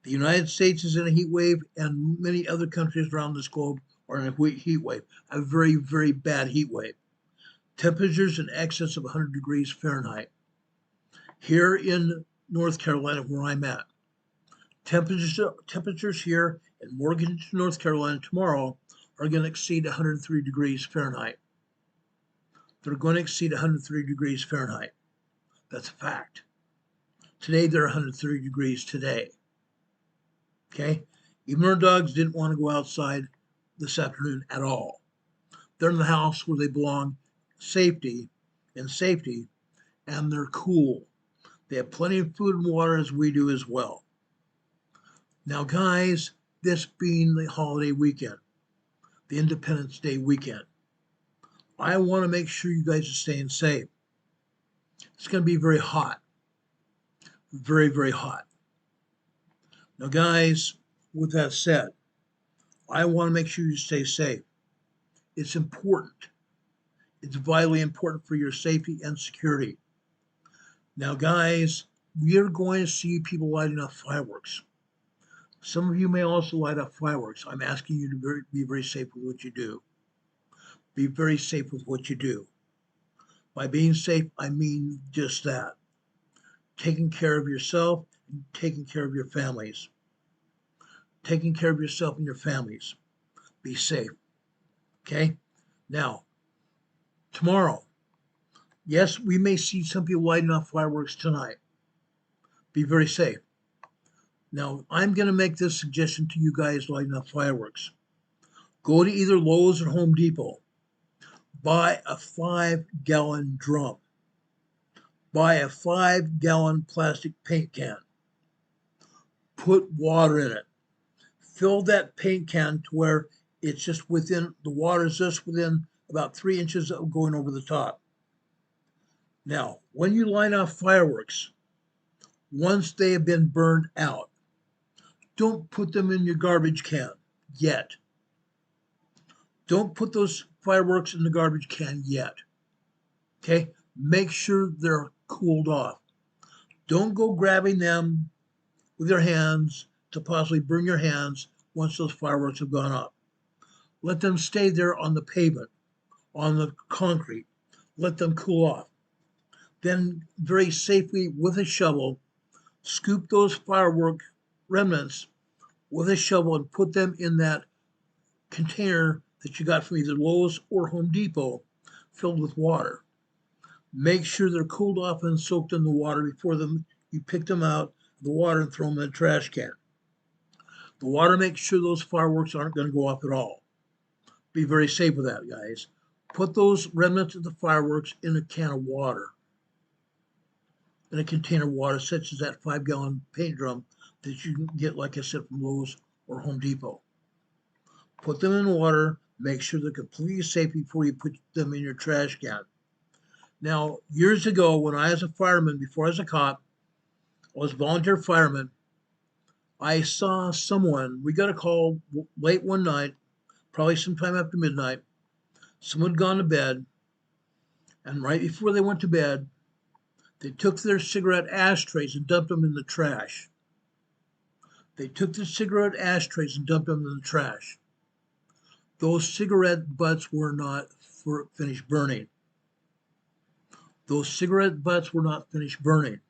The United States is in a heat wave, and many other countries around this globe are in a heat wave, a very, very bad heat wave. Temperatures in excess of 100 degrees Fahrenheit. Here in North Carolina, where I'm at, temperatures here in Morganton, North Carolina tomorrow are going to exceed 103 degrees Fahrenheit. They're going to exceed 103 degrees Fahrenheit. That's a fact. Today, they're 103 degrees today. Okay? Even our dogs didn't want to go outside this afternoon at all. They're in the house where they belong, safety, and they're cool. They have plenty of food and water as we do as well. Now, guys, this being the holiday weekend, the Independence Day weekend, I want to make sure you guys are staying safe. It's going to be very hot. Very, very hot. Now, guys, with that said, I want to make sure you stay safe. It's important. It's vitally important for your safety and security. Now, guys, we are going to see people lighting up fireworks. Some of you may also light up fireworks. I'm asking you to be very safe with what you do. Be very safe with what you do. By being safe, I mean just that. Taking care of yourself and taking care of your families. Taking care of yourself and your families. Be safe. Okay? Now, tomorrow, yes, we may see some people lighting off fireworks tonight. Be very safe. Now, I'm going to make this suggestion to you guys lighting up fireworks. Go to either Lowe's or Home Depot. Buy a 5-gallon drum. Buy a 5-gallon plastic paint can. Put water in it. Fill that paint can to where it's just within, the water is just within about 3 inches of going over the top. Now, when you light off fireworks, once they have been burned out, Don't put them in your garbage can yet. Don't put those fireworks in the garbage can yet. Okay? Make sure they're cooled off. Don't go grabbing them with your hands to possibly burn your hands once those fireworks have gone up. Let them stay there on the pavement, on the concrete. Let them cool off. Then very safely with a shovel, scoop those firework remnants with a shovel and put them in that container that you got from either Lowe's or Home Depot filled with water. Make sure they're cooled off and soaked in the water before you pick them out of the water and throw them in the trash can. The water makes sure those fireworks aren't going to go off at all. Be very safe with that, guys. Put those remnants of the fireworks in a can of water, in a container of water, such as that 5-gallon paint drum that you can get, like I said, from Lowe's or Home Depot. Put them in water, make sure they're completely safe before you put them in your trash can. Now, years ago, when I was a fireman, before I was a cop, I was a volunteer fireman, I saw someone, we got a call late one night, probably sometime after midnight, someone had gone to bed, and right before they went to bed, they took their cigarette ashtrays and dumped them in the trash. They took the cigarette ashtrays and dumped them in the trash. Those cigarette butts were not finished burning. Those cigarette butts were not finished burning.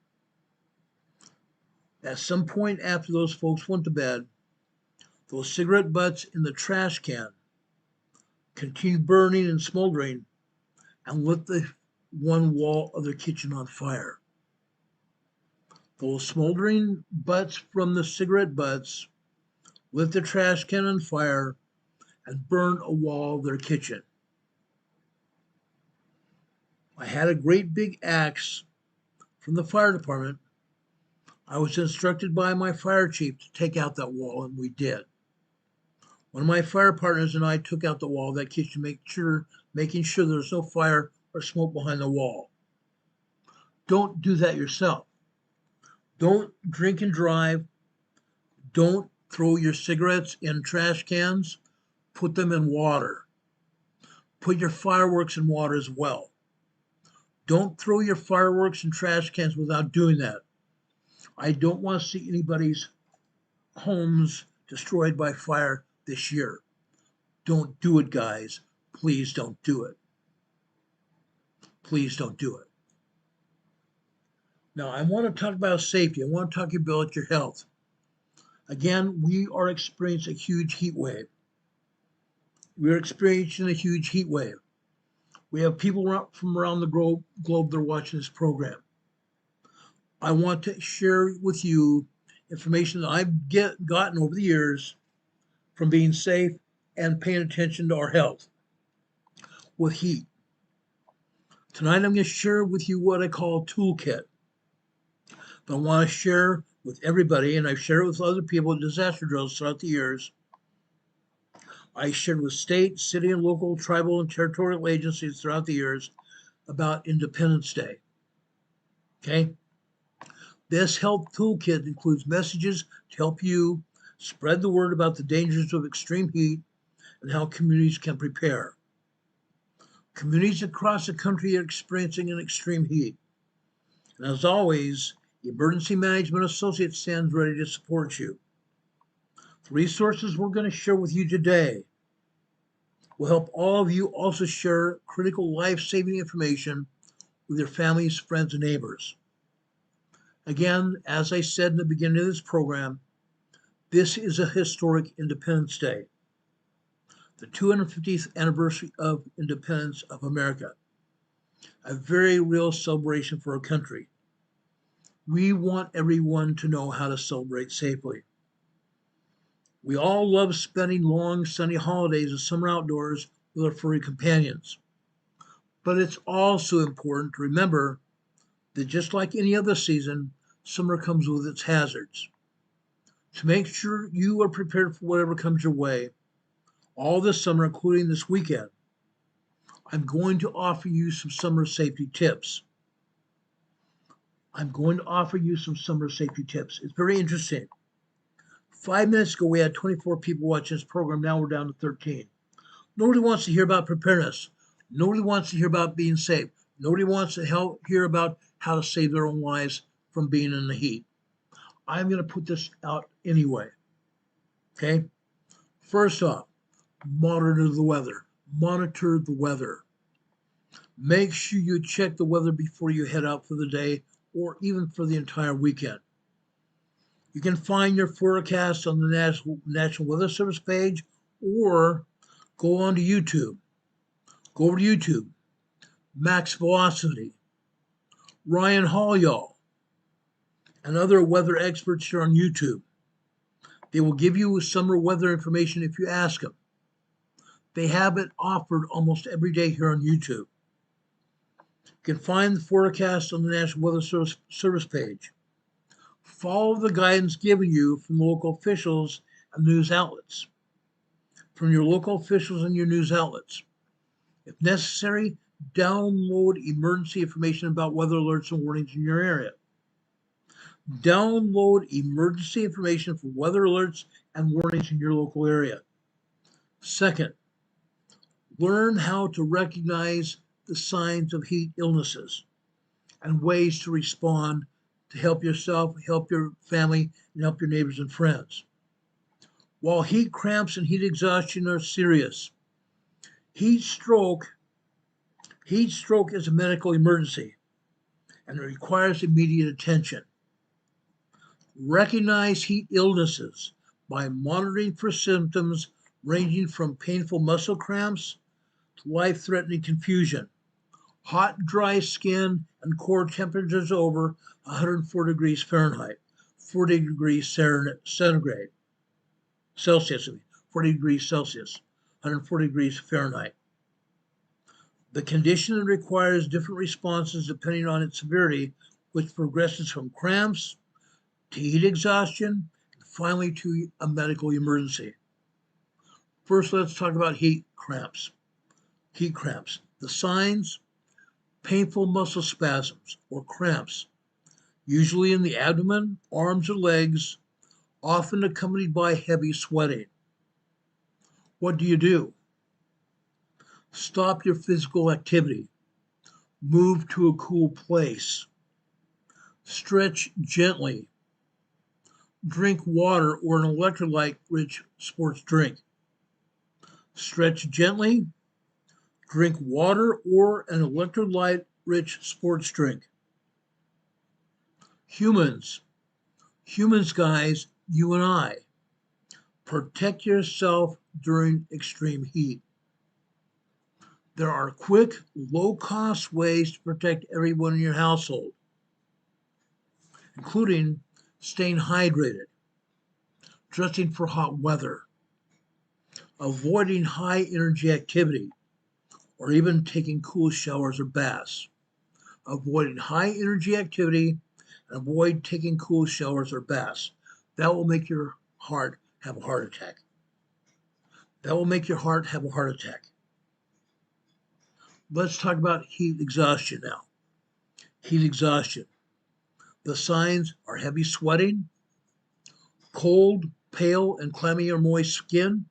At some point after those folks went to bed, those cigarette butts in the trash can continued burning and smoldering and lit the one wall of their kitchen on fire. Those smoldering butts from the cigarette butts lit the trash can on fire and burned a wall of their kitchen. I had a great big axe from the fire department. I was instructed by my fire chief to take out that wall, and we did. One of my fire partners and I took out the wall of that kitchen, making sure there's no fire or smoke behind the wall. Don't do that yourself. Don't drink and drive. Don't throw your cigarettes in trash cans. Put them in water. Put your fireworks in water as well. Don't throw your fireworks in trash cans without doing that. I don't want to see anybody's homes destroyed by fire this year. Don't do it, guys. Please don't do it. Please don't do it. Now, I want to talk about safety. I want to talk about your health. Again, we are experiencing a huge heat wave. We're experiencing a huge heat wave. We have people from around the globe that are watching this program. I want to share with you information that I've gotten over the years from being safe and paying attention to our health with heat. Tonight, I'm going to share with you what I call a toolkit. But I want to share with everybody, and I've shared it with other people in disaster drills throughout the years. I shared with state, city, and local, tribal, and territorial agencies throughout the years about Independence Day. Okay? This health toolkit includes messages to help you spread the word about the dangers of extreme heat and how communities can prepare. Communities across the country are experiencing an extreme heat. And as always, the Emergency Management Associate stands ready to support you. The resources we're going to share with you today will help all of you also share critical life-saving information with your families, friends, and neighbors. Again, as I said in the beginning of this program, this is a historic Independence Day, the 250th anniversary of independence of America, a very real celebration for our country. We want everyone to know how to celebrate safely. We all love spending long sunny holidays and summer outdoors with our furry companions. But it's also important to remember that just like any other season, summer comes with its hazards. To make sure you are prepared for whatever comes your way, all this summer, including this weekend, I'm going to offer you some summer safety tips. It's very interesting. 5 minutes ago, we had 24 people watching this program. Now we're down to 13. Nobody wants to hear about preparedness. Nobody wants to hear about being safe. Nobody wants to hear about how to save their own lives from being in the heat. I'm going to put this out anyway. Okay? First off, monitor the weather. Monitor the weather. Make sure you check the weather before you head out for the day or even for the entire weekend. You can find your forecast on the National Weather Service page or go on to YouTube. Go over to YouTube. Max Velocity, Ryan Hall, and other weather experts here on YouTube. They will give you summer weather information if you ask them. They have it offered almost every day here on YouTube. You can find the forecast on the National Weather Service page. Follow the guidance given you from local officials and news outlets. From your local officials and your news outlets. If necessary, download emergency information about weather alerts and warnings in your area. Download emergency information for weather alerts and warnings in your local area. Second, learn how to recognize the signs of heat illnesses and ways to respond to help yourself, help your family, and help your neighbors and friends. While heat cramps and heat exhaustion are serious, heat stroke is a medical emergency and it requires immediate attention. Recognize heat illnesses by monitoring for symptoms ranging from painful muscle cramps to life-threatening confusion, hot, dry skin, and core temperatures over 104 degrees Fahrenheit, 40 degrees centigrade, Celsius, 40 degrees Celsius, 140 degrees Fahrenheit. The condition requires different responses depending on its severity, which progresses from cramps to heat exhaustion, and finally to a medical emergency. First, let's talk about heat cramps. Heat cramps. The signs: painful muscle spasms or cramps, usually in the abdomen, arms, or legs, often accompanied by heavy sweating. What do? Stop your physical activity. Move to a cool place. Stretch gently. Drink water or an electrolyte-rich sports drink. Stretch gently. Drink water or an electrolyte-rich sports drink. Humans, guys, you and I, protect yourself during extreme heat. There are quick, low-cost ways to protect everyone in your household, including staying hydrated, dressing for hot weather, avoiding high-energy activity, or even taking cool showers or baths. Avoiding high-energy activity and avoid taking cool showers or baths. That will make your heart have a heart attack. That will make your heart have a heart attack. Let's talk about heat exhaustion now. Heat exhaustion. The signs are heavy sweating, cold, pale, and clammy or moist skin,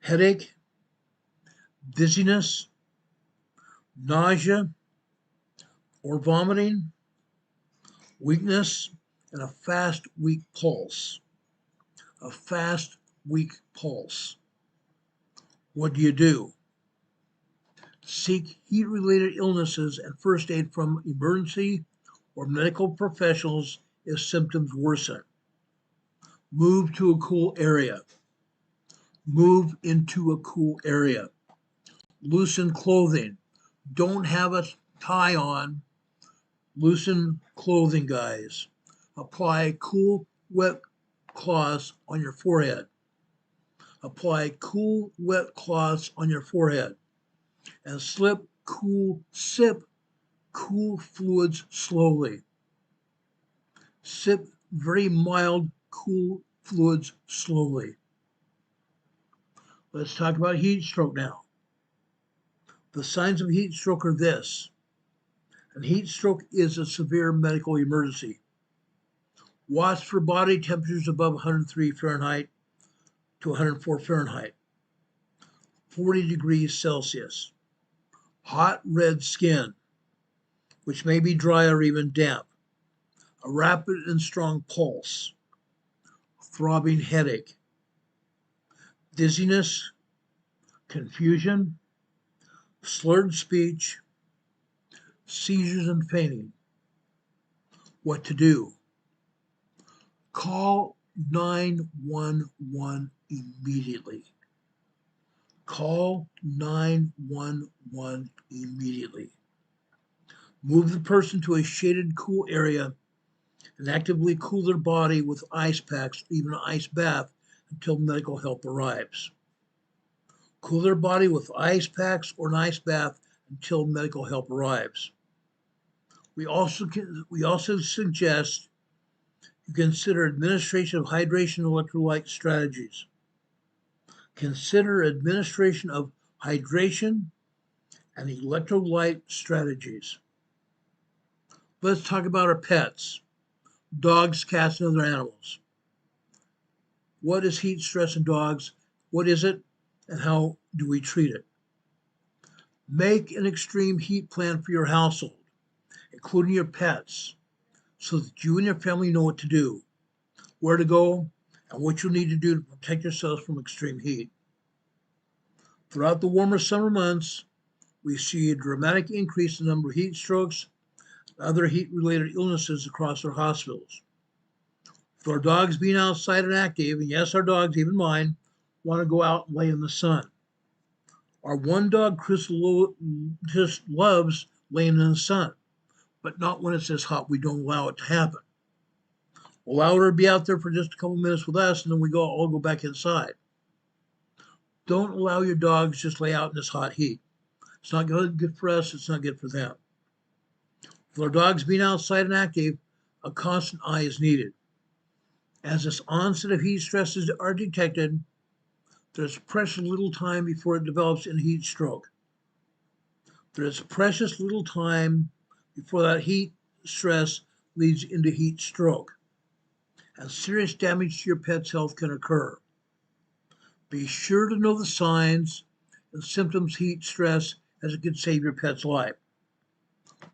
headache, dizziness, nausea or vomiting, weakness, and a fast, weak pulse. A fast, weak pulse. What do? Seek heat-related illnesses and first aid from emergency or medical professionals if symptoms worsen. Move to a cool area. Move into a cool area. Loosen clothing. Don't have a tie on. Loosen clothing, guys. Apply cool, wet cloths on your forehead. Apply cool, wet cloths on your forehead. And sip cool fluids slowly. Sip very mild, cool fluids slowly. Let's talk about heat stroke now. The signs of heat stroke are this, and heat stroke is a severe medical emergency. Watch for body temperatures above 103 Fahrenheit to 104 Fahrenheit, 40 degrees Celsius. Hot red skin, which may be dry or even damp. A rapid and strong pulse. Throbbing headache. Dizziness, confusion, slurred speech, seizures and fainting. What to do? Call 911 immediately. Call 911 immediately. Move the person to a shaded, cool area and actively cool their body with ice packs, even an ice bath, until medical help arrives. Cool their body with ice packs or an ice bath until medical help arrives. We also suggest you consider administration of hydration and electrolyte strategies. Consider administration of hydration and electrolyte strategies. Let's talk about our pets, dogs, cats, and other animals. What is heat stress in dogs? What is it, and how do we treat it? Make an extreme heat plan for your household, including your pets, so that you and your family know what to do, where to go, and what you'll need to do to protect yourselves from extreme heat. Throughout the warmer summer months, we see a dramatic increase in the number of heat strokes and other heat-related illnesses across our hospitals. With our dogs being outside and active, and yes, our dogs, even mine, want to go out and lay in the sun. Our one dog, Crystal, just loves laying in the sun, but not when it's this hot. We don't allow it to happen. We'll allow her to be out there for just a couple minutes with us, and then we all go back inside. Don't allow your dogs just lay out in this hot heat. It's not good for us. It's not good for them. For our dogs being outside and active, a constant eye is needed. As this onset of heat stresses are detected, there's precious little time before it develops in heat stroke. There's precious little time before that heat stress leads into heat stroke, and serious damage to your pet's health can occur. Be sure to know the signs and symptoms of heat stress, as it can save your pet's life.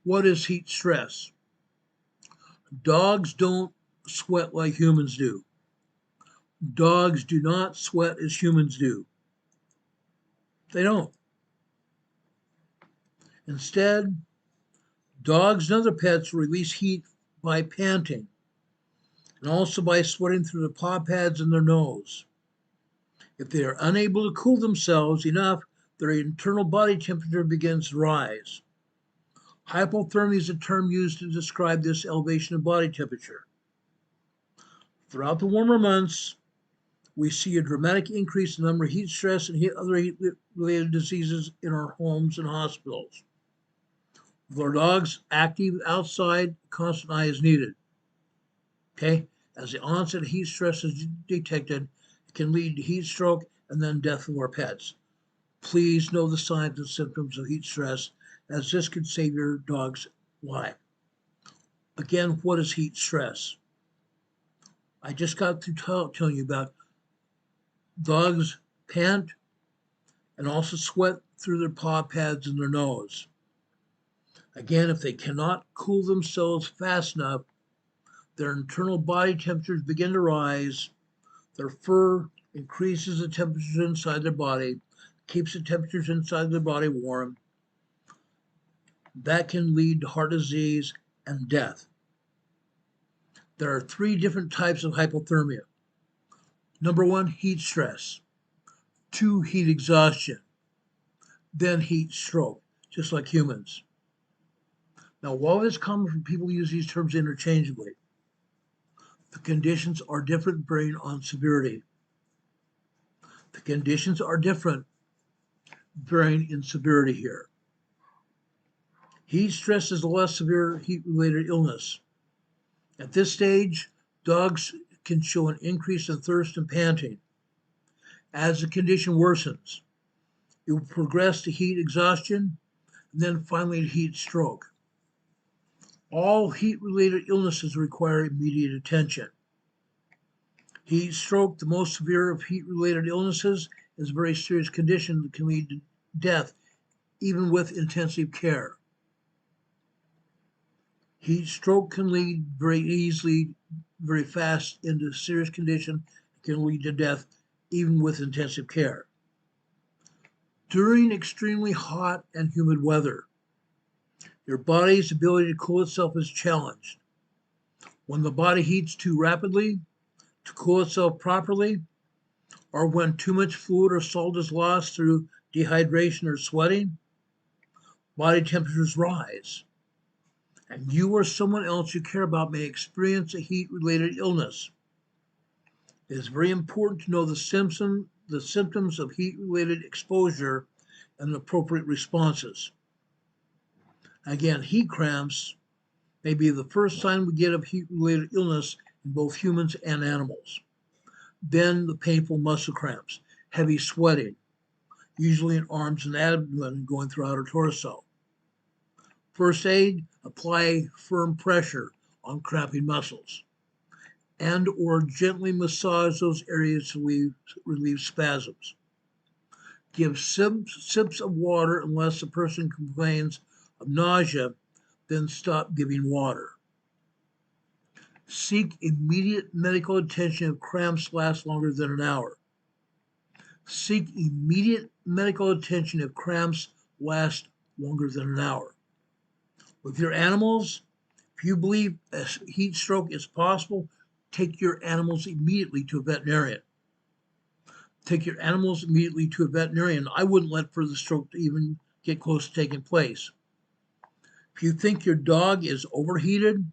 What is heat stress? Dogs don't sweat like humans do. Dogs do not sweat as humans do. They don't. Instead, dogs and other pets release heat by panting and also by sweating through the paw pads in their nose. If they are unable to cool themselves enough, their internal body temperature begins to rise. Hypothermia is a term used to describe this elevation of body temperature. Throughout the warmer months, we see a dramatic increase in the number of heat stress and other heat-related diseases in our homes and hospitals. With our dogs active outside, constant eye is needed. Okay? As the onset of heat stress is detected, it can lead to heat stroke and then death of our pets. Please know the signs and symptoms of heat stress, as this could save your dog's life. Again, what is heat stress? I just got through telling you about dogs pant and also sweat through their paw pads and their nose. Again, if they cannot cool themselves fast enough, their internal body temperatures begin to rise, their fur increases the temperatures inside their body, keeps the temperatures inside their body warm. That can lead to heart disease and death. There are 3 different types of hypothermia. Number 1, heat stress. 2, heat exhaustion. Then heat stroke, just like humans. Now, while this comes from people who use these terms interchangeably, the conditions are different varying on severity. The conditions are different varying in severity here. Heat stress is a less severe heat-related illness. At this stage, dogs can show an increase in thirst and panting. As the condition worsens, it will progress to heat exhaustion and then finally to heat stroke. All heat-related illnesses require immediate attention. Heat stroke, the most severe of heat-related illnesses, is a very serious condition that can lead to death, even with intensive care. Heat stroke can lead very easily, very fast into a serious condition, can lead to death, even with intensive care. During extremely hot and humid weather, your body's ability to cool itself is challenged. When the body heats too rapidly to cool itself properly, or when too much fluid or salt is lost through dehydration or sweating, body temperatures rise, and you or someone else you care about may experience a heat-related illness. It is very important to know the symptoms of heat-related exposure and the appropriate responses. Again, heat cramps may be the first sign we get of heat-related illness in both humans and animals. Then the painful muscle cramps, heavy sweating, usually in arms and abdomen going throughout our torso. First aid, apply firm pressure on cramping muscles and or gently massage those areas to relieve spasms. Give sips of water unless the person complains of nausea, then stop giving water. Seek immediate medical attention if cramps last longer than an hour. Seek immediate medical attention if cramps last longer than an hour. With your animals, if you believe a heat stroke is possible, take your animals immediately to a veterinarian. Take your animals immediately to a veterinarian. I wouldn't let for the stroke to even get close to taking place. If you think your dog is overheated,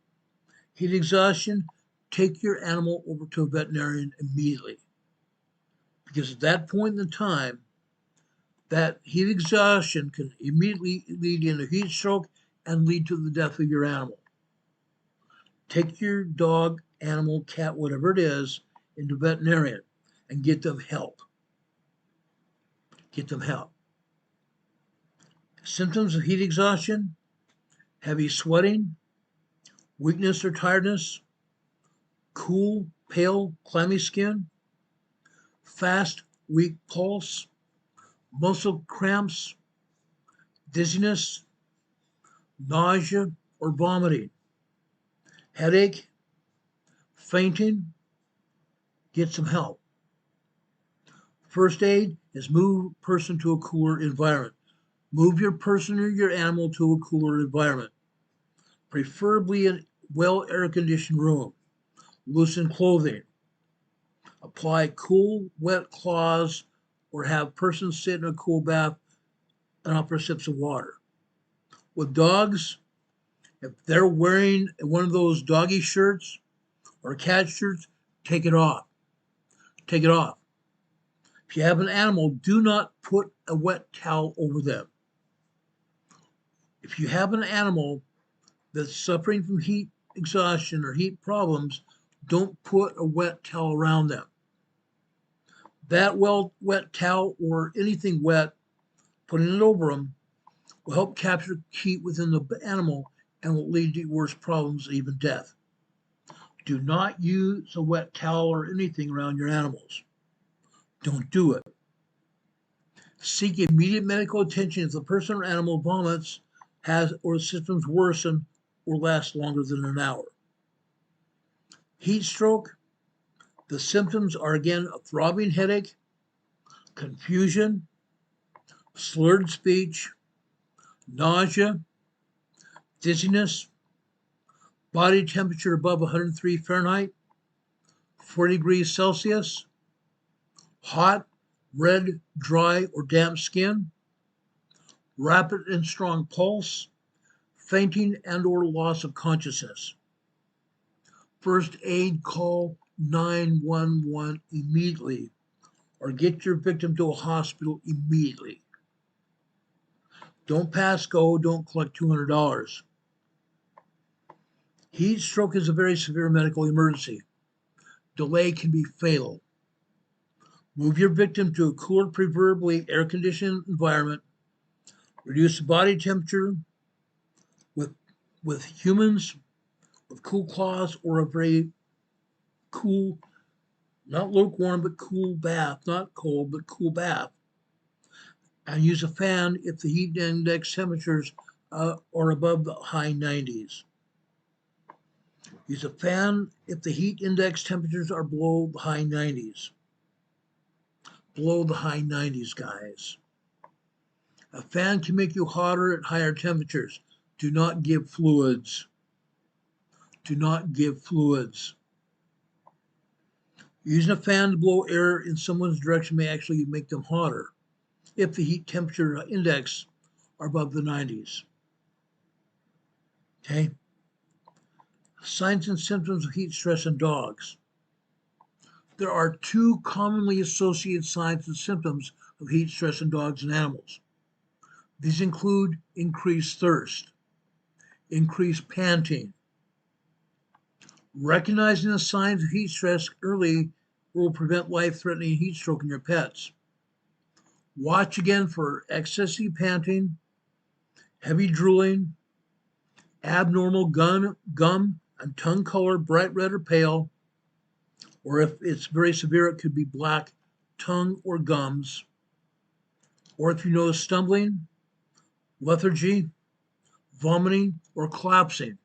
heat exhaustion, take your animal over to a veterinarian immediately. Because at that point in time, that heat exhaustion can immediately lead into heat stroke and lead to the death of your animal. Take your dog, animal, cat, whatever it is, into a veterinarian and get them help. Get them help. Symptoms of heat exhaustion: heavy sweating, weakness or tiredness, cool, pale, clammy skin, fast, weak pulse, muscle cramps, dizziness, nausea or vomiting, headache, fainting. Get some help. First aid is move person to a cooler environment. Move your person or your animal to a cooler environment, preferably a well air-conditioned room. Loosen clothing. Apply cool, wet cloths, or have persons sit in a cool bath and offer sips of water. With dogs, if they're wearing one of those doggy shirts or cat shirts, take it off. Take it off. If you have an animal, do not put a wet towel over them. If you have an animal that's suffering from heat exhaustion or heat problems, don't put a wet towel around them. That wet towel or anything wet, putting it over them, will help capture heat within the animal and will lead to worse problems, even death. Do not use a wet towel or anything around your animals. Don't do it. Seek immediate medical attention if the person or animal vomits, has or symptoms worsen or last longer than an hour. Heat stroke, the symptoms are again a throbbing headache, confusion, slurred speech, nausea, dizziness, body temperature above 103 Fahrenheit, 40 degrees Celsius, hot, red, dry, or damp skin, rapid and strong pulse, fainting and or loss of consciousness. First aid, call 911 immediately or get your victim to a hospital immediately. Don't pass go, don't collect $200. Heat stroke is a very severe medical emergency. Delay can be fatal. Move your victim to a cooler, preferably air-conditioned environment. Reduce the body temperature with with humans with cool claws or a very cool, not lukewarm, but cool bath, not cold, but cool bath. And use a fan if the heat index temperatures are above the high 90s. Use a fan if the heat index temperatures are below the high 90s. Below the high 90s, guys. A fan can make you hotter at higher temperatures. Do not give fluids. Do not give fluids. Using a fan to blow air in someone's direction may actually make them hotter if the heat temperature index are above the 90s. Okay? Signs and symptoms of heat stress in dogs. There are two commonly associated signs and symptoms of heat stress in dogs and animals. These include increased thirst, increased panting. Recognizing the signs of heat stress early will prevent life-threatening heat stroke in your pets. Watch again for excessive panting, heavy drooling, abnormal gum and tongue color, bright red or pale, or if it's very severe, it could be black tongue or gums, or if you notice stumbling, lethargy, vomiting, or collapsing.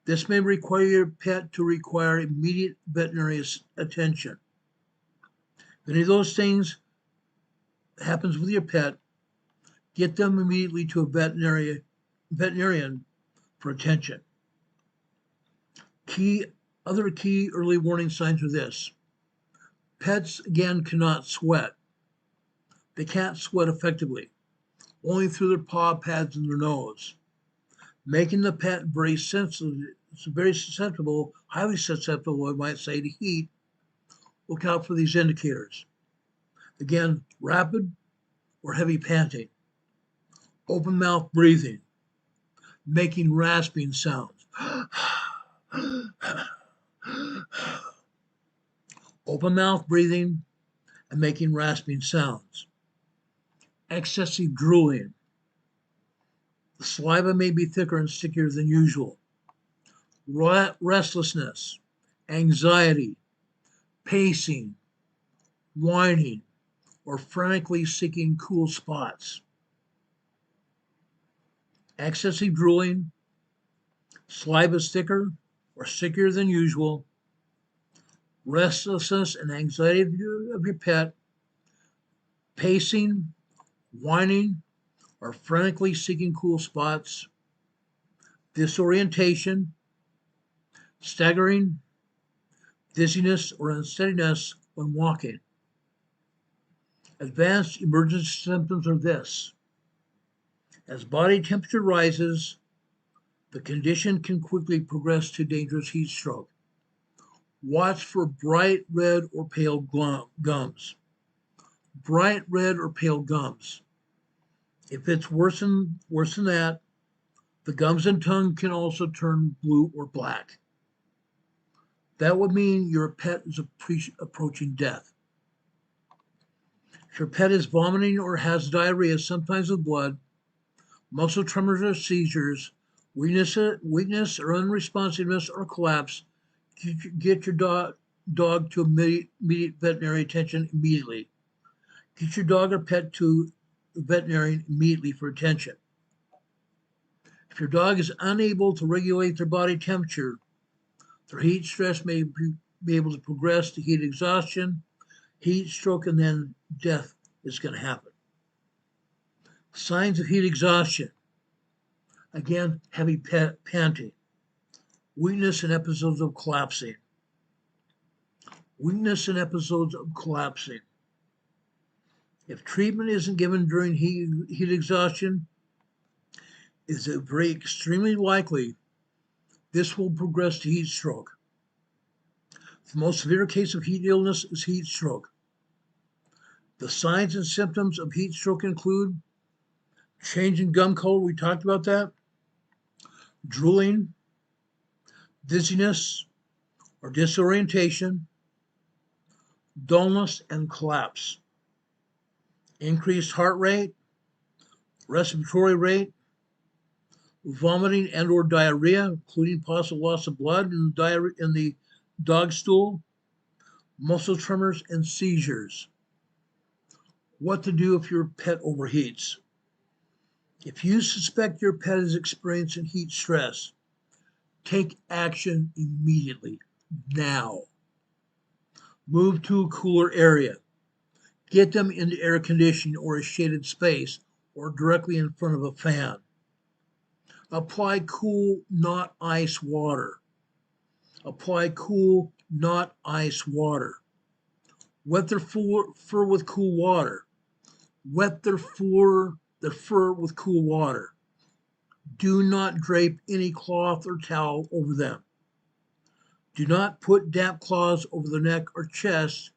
This may require your pet to require immediate veterinary attention. If any of those things happens with your pet, get them immediately to a veterinarian for attention. Other key early warning signs are this. Pets, again, cannot sweat. They can't sweat effectively, only through their paw pads and their nose, making the pet very susceptible, highly susceptible, I might say, to heat. Look out for these indicators. Again, rapid or heavy panting, open mouth breathing, making rasping sounds. Open mouth breathing and making rasping sounds. Excessive drooling. The saliva may be thicker and stickier than usual. Restlessness, anxiety, pacing, whining, or frantically seeking cool spots. Excessive drooling, saliva thicker or stickier than usual, restlessness and anxiety of your pet, pacing, whining, or frantically seeking cool spots, disorientation, staggering, dizziness, or unsteadiness when walking. Advanced emergency symptoms are this. As body temperature rises, the condition can quickly progress to dangerous heat stroke. Watch for bright red or pale gums. Bright red or pale gums. If it's worse than that, the gums and tongue can also turn blue or black. That would mean your pet is approaching death. If your pet is vomiting or has diarrhea, sometimes with blood, muscle tremors or seizures, weakness or unresponsiveness or collapse, get your dog to immediate veterinary attention immediately. Get your dog or pet to the veterinarian immediately for attention. If your dog is unable to regulate their body temperature, their heat stress may be able to progress to heat exhaustion, heat stroke, and then death is going to happen. Signs of heat exhaustion. Again, heavy panting, weakness and episodes of collapsing. Weakness and episodes of collapsing. If treatment isn't given during heat exhaustion, it's very extremely likely this will progress to heat stroke. The most severe case of heat illness is heat stroke. The signs and symptoms of heat stroke include change in gum color, we talked about that, drooling, dizziness or disorientation, dullness and collapse, increased heart rate, respiratory rate, vomiting and or diarrhea, including possible loss of blood in the dog stool, muscle tremors, and seizures. What to do if your pet overheats. If you suspect your pet is experiencing heat stress, take action immediately, now. Move to a cooler area. Get them into air conditioning or a shaded space or directly in front of a fan. Apply cool, not ice water. Apply cool, not ice water. Wet their fur with cool water. Wet their fur with cool water. Do not drape any cloth or towel over them. Do not put damp cloths over their neck or chest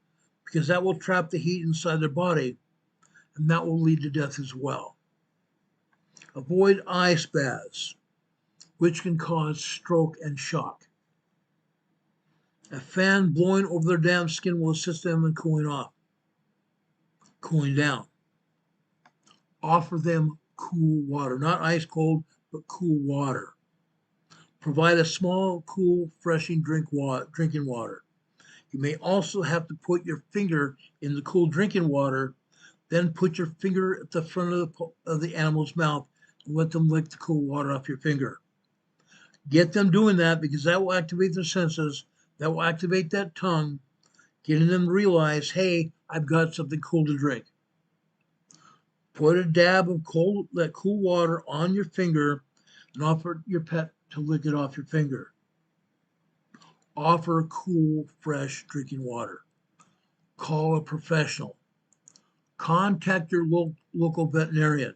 because that will trap the heat inside their body and that will lead to death as well. Avoid ice baths, which can cause stroke and shock. A fan blowing over their damp skin will assist them in cooling down. Offer them cool water, not ice cold, but cool water. Provide a small, cool, refreshing drinking water. You may also have to put your finger in the cool drinking water, then put your finger at the front of the animal's mouth and let them lick the cool water off your finger. Get them doing that because that will activate their senses, that will activate that tongue, getting them to realize, hey, I've got something cool to drink. Put a dab of cool water on your finger and offer your pet to lick it off your finger. Offer cool, fresh drinking water. Call a professional. Contact your local veterinarian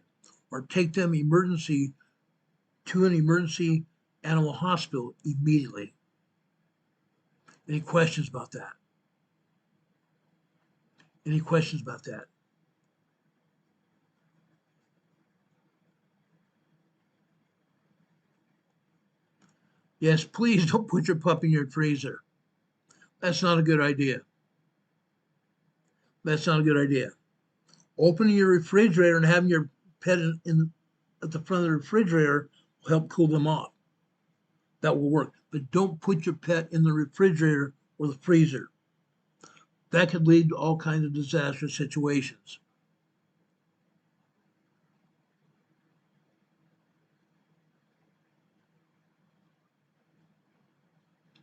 or take them to an emergency animal hospital immediately. Any questions about that? Any questions about that? Yes, please don't put your pup in your freezer. That's not a good idea. That's not a good idea. Opening your refrigerator and having your pet at the front of the refrigerator will help cool them off. That will work. But don't put your pet in the refrigerator or the freezer. That could lead to all kinds of disastrous situations.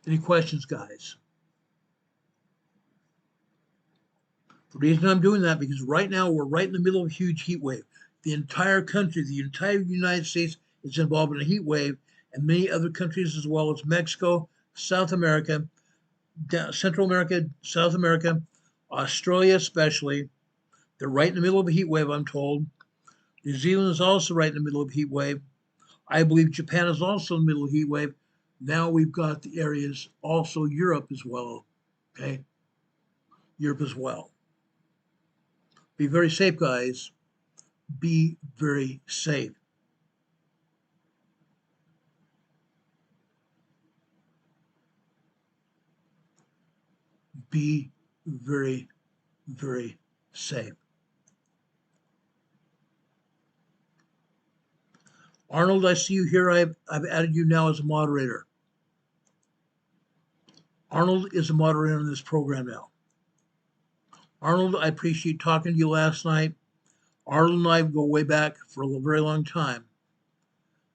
Any questions, guys? The reason I'm doing that because right now we're right in the middle of a huge heat wave. The entire country, the entire United States is involved in a heat wave, and many other countries as well as Mexico, South America, Central America, South America, Australia especially. They're right in the middle of a heat wave, I'm told. New Zealand is also right in the middle of a heat wave. I believe Japan is also in the middle of a heat wave. Now we've got the areas, also Europe as well, okay? Europe as well. Be very safe, guys. Be very safe. Be very, very safe. Arnold, I see you here. I've added you now as a moderator. Arnold is a moderator in this program now. Arnold, I appreciate talking to you last night. Arnold and I go way back for a very long time.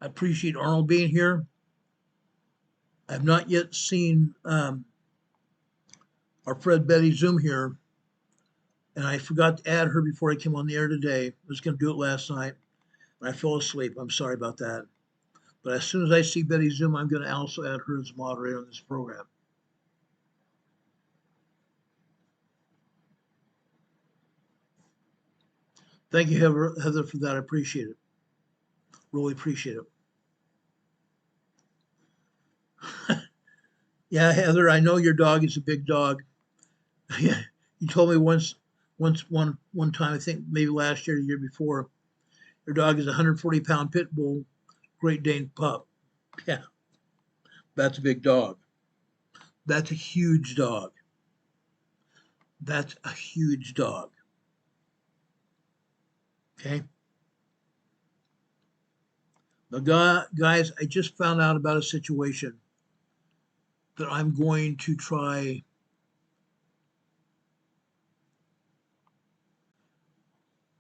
I appreciate Arnold being here. I've not yet seen our friend Betty Zoom here, and I forgot to add her before I came on the air today. I was going to do it last night, and I fell asleep. I'm sorry about that. But as soon as I see Betty Zoom, I'm going to also add her as a moderator on this program. Thank you, Heather, for that. I appreciate it. Really appreciate it. Yeah, Heather, I know your dog is a big dog. Yeah, you told me one time, I think maybe last year, the year before, your dog is a 140-pound pit bull, Great Dane pup. Yeah, that's a big dog. That's a huge dog. That's a huge dog. Okay. Now, guys, I just found out about a situation that I'm going to try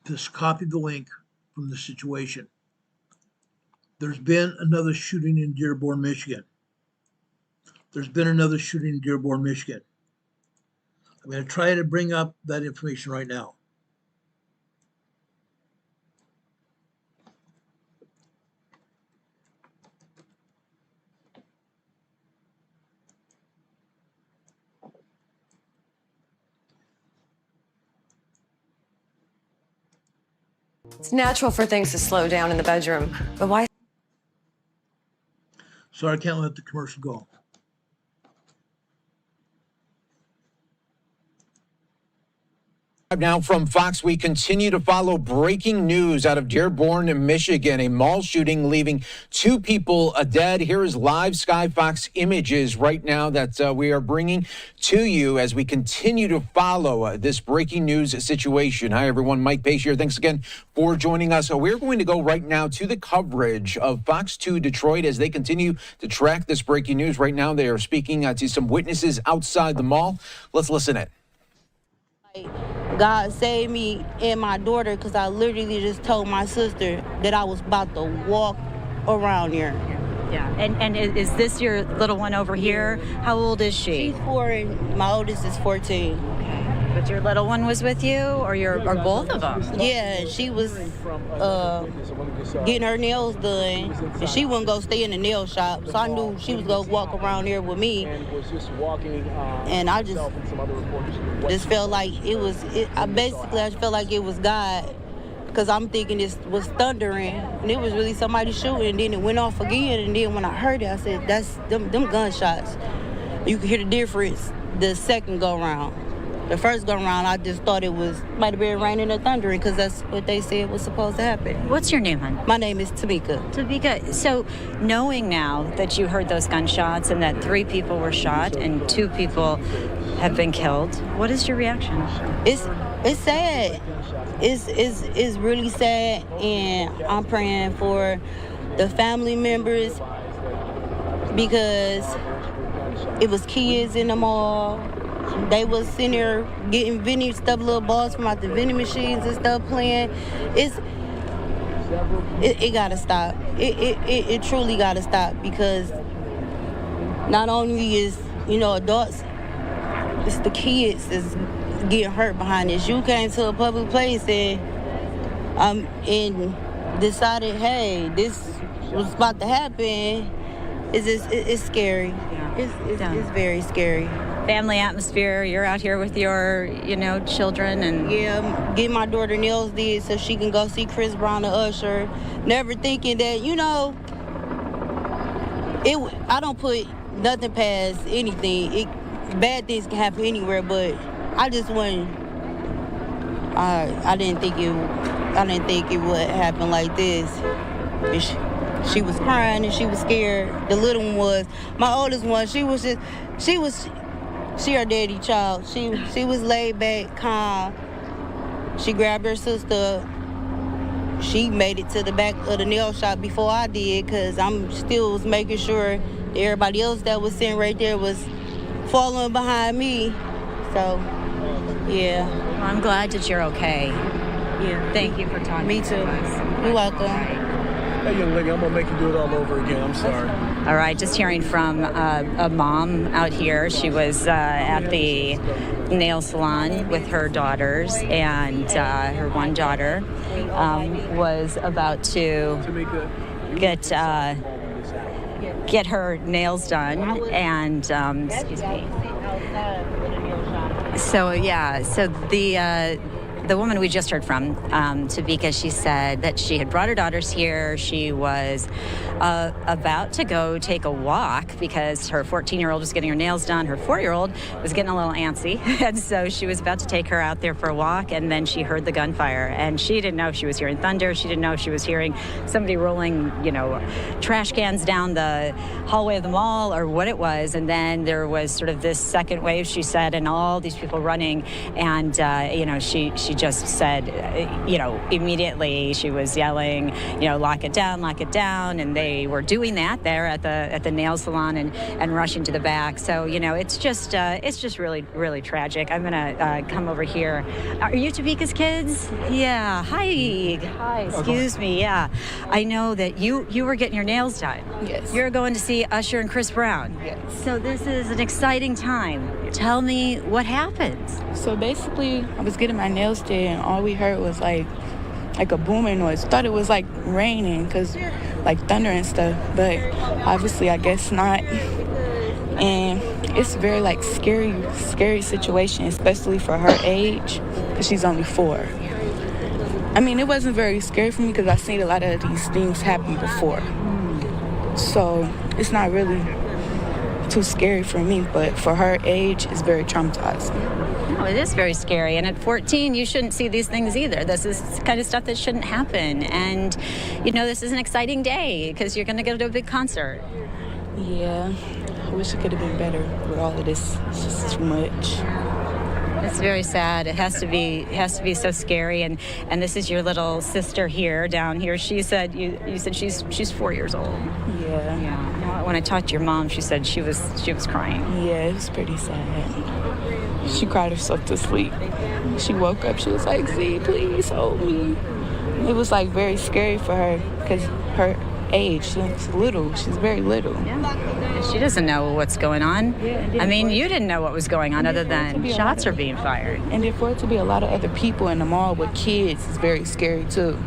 to copy the link from the situation. There's been another shooting in Dearborn, Michigan. I'm going to try to bring up that information right now. It's natural for things to slow down in the bedroom, but why? Sorry, I can't let the commercial go. Now from Fox, we continue to follow breaking news out of Dearborn, Michigan. A mall shooting leaving 2 people dead. Here is live Sky Fox images right now that we are bringing to you as we continue to follow this breaking news situation. Hi, everyone. Mike Pace here. Thanks again for joining us. We're going to go right now to the coverage of Fox 2 Detroit as they continue to track this breaking news. Right now, they are speaking to some witnesses outside the mall. Let's listen in. God saved me and my daughter because I literally just told my sister that I was about to walk around here. Yeah, and is this your little one over here? How old is she? She's 4 and my oldest is 14. Okay, but your little one was with you, or both of them? Yeah, she was getting her nails done, and she wouldn't go stay in the nail shop, so I knew she was gonna walk around here with me. And I just felt like I felt like it was God, because I'm thinking it was thundering, and it was really somebody shooting, and then it went off again, and then when I heard it, I said, that's them gunshots. You could hear the difference the second go round. The first go round, I just thought it might have been raining or thundering, because that's what they said was supposed to happen. What's your name, hon? My name is Tamika. Tamika, so knowing now that you heard those gunshots and that 3 people were shot and 2 people have been killed, what is your reaction? It's sad. It's really sad, and I'm praying for the family members, because it was kids in the mall. They was sitting there getting vending stuff, little balls from out the vending machines and stuff playing. It gotta stop. It truly gotta stop, because not only is, adults, it's the kids that's getting hurt behind this. You came to a public place and decided, hey, this was about to happen. It's scary. It's very scary. Family atmosphere. You're out here with your, children and getting my daughter nails did so she can go see Chris Brown and Usher. Never thinking that, I don't put nothing past anything. Bad things can happen anywhere, but I just wasn't. I didn't think it would happen like this. She was crying and she was scared. The little one was. My oldest one, she her daddy child. She was laid back, calm. She grabbed her sister. She made it to the back of the nail shop before I did, because I'm still was making sure that everybody else that was sitting right there was following behind me. So, yeah. Well, I'm glad that you're okay. Yeah. Thank you for talking. Me too. to us. You're welcome. Hey, young lady, I'm going to make you do it all over again. I'm sorry. All right, just hearing from a mom out here. She was at the nail salon with her daughters, and her one daughter was about to get her nails done, and excuse me. So the woman we just heard from, Tamika, she said that she had brought her daughters here. She was about to go take a walk because her 14-year-old was getting her nails done. Her 4-year-old was getting a little antsy, and so she was about to take her out there for a walk, and then she heard the gunfire, and she didn't know if she was hearing thunder. She didn't know if she was hearing somebody rolling, trash cans down the hallway of the mall or what it was. And then there was sort of this second wave, she said, and all these people running, and she just said, immediately she was yelling, lock it down, and they were doing that there at the nail salon and rushing to the back. So it's just really, really tragic. I'm gonna come over here. Are you Topeka's kids? Yeah. Hi. Excuse me. Yeah. I know that you were getting your nails done. Yes. You're going to see Usher and Chris Brown. Yes. So this is an exciting time. Tell me what happened. So basically, I was getting my nails did, and all we heard was like a booming noise. Thought it was like raining, because like thunder and stuff, but obviously I guess not. And it's very like scary situation, especially for her age, because she's only 4. I mean, it wasn't very scary for me because I've seen a lot of these things happen before. So it's not really too scary for me, but for her age, it's very traumatizing. No, it is very scary. And at 14, you shouldn't see these things either. This is kind of stuff that shouldn't happen. And, this is an exciting day because you're going to go to a big concert. Yeah, I wish it could have been better with all of this. It's just too much. It's very sad. It has to be so scary. And this is your little sister here, down here. She said you said she's 4 years old. Yeah. When I talked to your mom, she said she was crying. Yeah, it was pretty sad. She cried herself to sleep. She woke up. She was like, "Z, please hold me." It was like very scary for her because her age. She's little. She's very little. Yeah. She doesn't know what's going on. I mean, you didn't know what was going on other than shots are being fired. And then for it to be a lot of other people in the mall with kids is very scary too.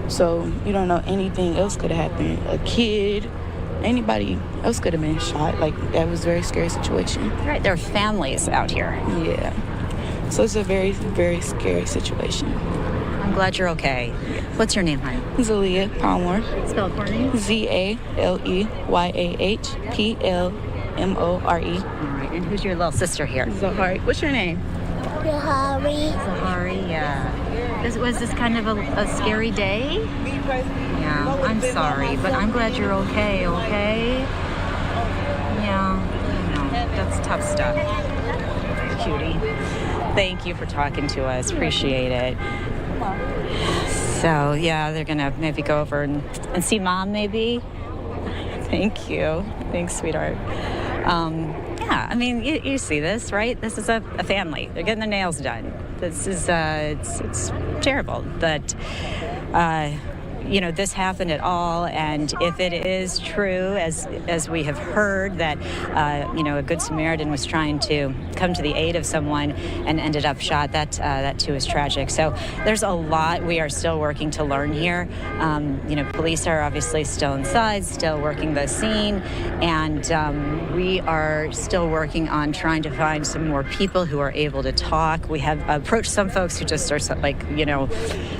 So you don't know anything else could have happened. A kid, anybody else could have been shot. Like, that was a very scary situation. Right, there are families out here. Yeah. So it's a very, very scary situation. I'm glad you're okay. What's your name, honey? Zaleah Palmore. Spell it for me. ZALEYAHPLMORE. All right, and who's your little sister here? Zahari. What's your name? Zahari, yeah. Was this kind of a scary day? Yeah, I'm sorry, but I'm glad you're okay? Yeah, that's tough stuff. Cutie. Thank you for talking to us. Appreciate it. So, yeah, they're going to maybe go over and see Mom, maybe. Thank you. Thanks, sweetheart. Yeah, I mean, you see this, right? This is a family. They're getting their nails done. This is, it's terrible that, this happened at all. And if it is true, as we have heard, that, a Good Samaritan was trying to come to the aid of someone and ended up shot, that too is tragic. So there's a lot we are still working to learn here. Police are obviously still inside, still working the scene, and we are still working on trying to find some more people who are able to talk. We have approached some folks who just are like,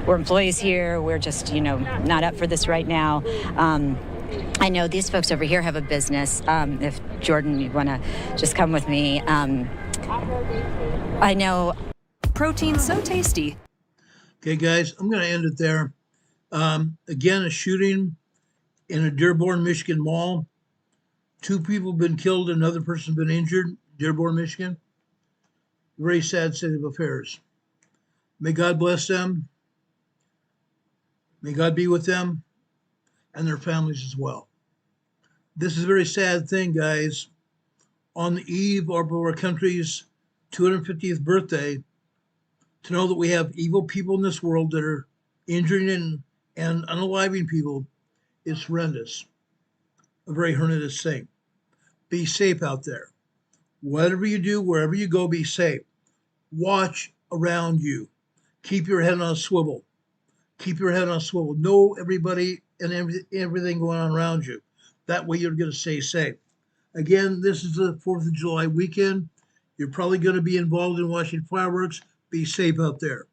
we're employees here, we're just, not up for this right now. I know these folks over here have a business. If Jordan, you want to just come with me. I know. Protein so tasty. Okay, guys, I'm going to end it there. Again, a shooting in a Dearborn, Michigan mall. 2 people have been killed, another person been injured. Dearborn, Michigan. Very sad state of affairs. May God bless them. May God be with them and their families as well. This is a very sad thing, guys. On the eve of our country's 250th birthday, to know that we have evil people in this world that are injuring and unaliving people is horrendous. A very horrendous thing. Be safe out there. Whatever you do, wherever you go, be safe. Watch around you. Keep your head on a swivel. Keep your head on a swivel. Know everybody and everything going on around you. That way you're going to stay safe. Again, this is the 4th of July weekend. You're probably going to be involved in watching fireworks. Be safe out there.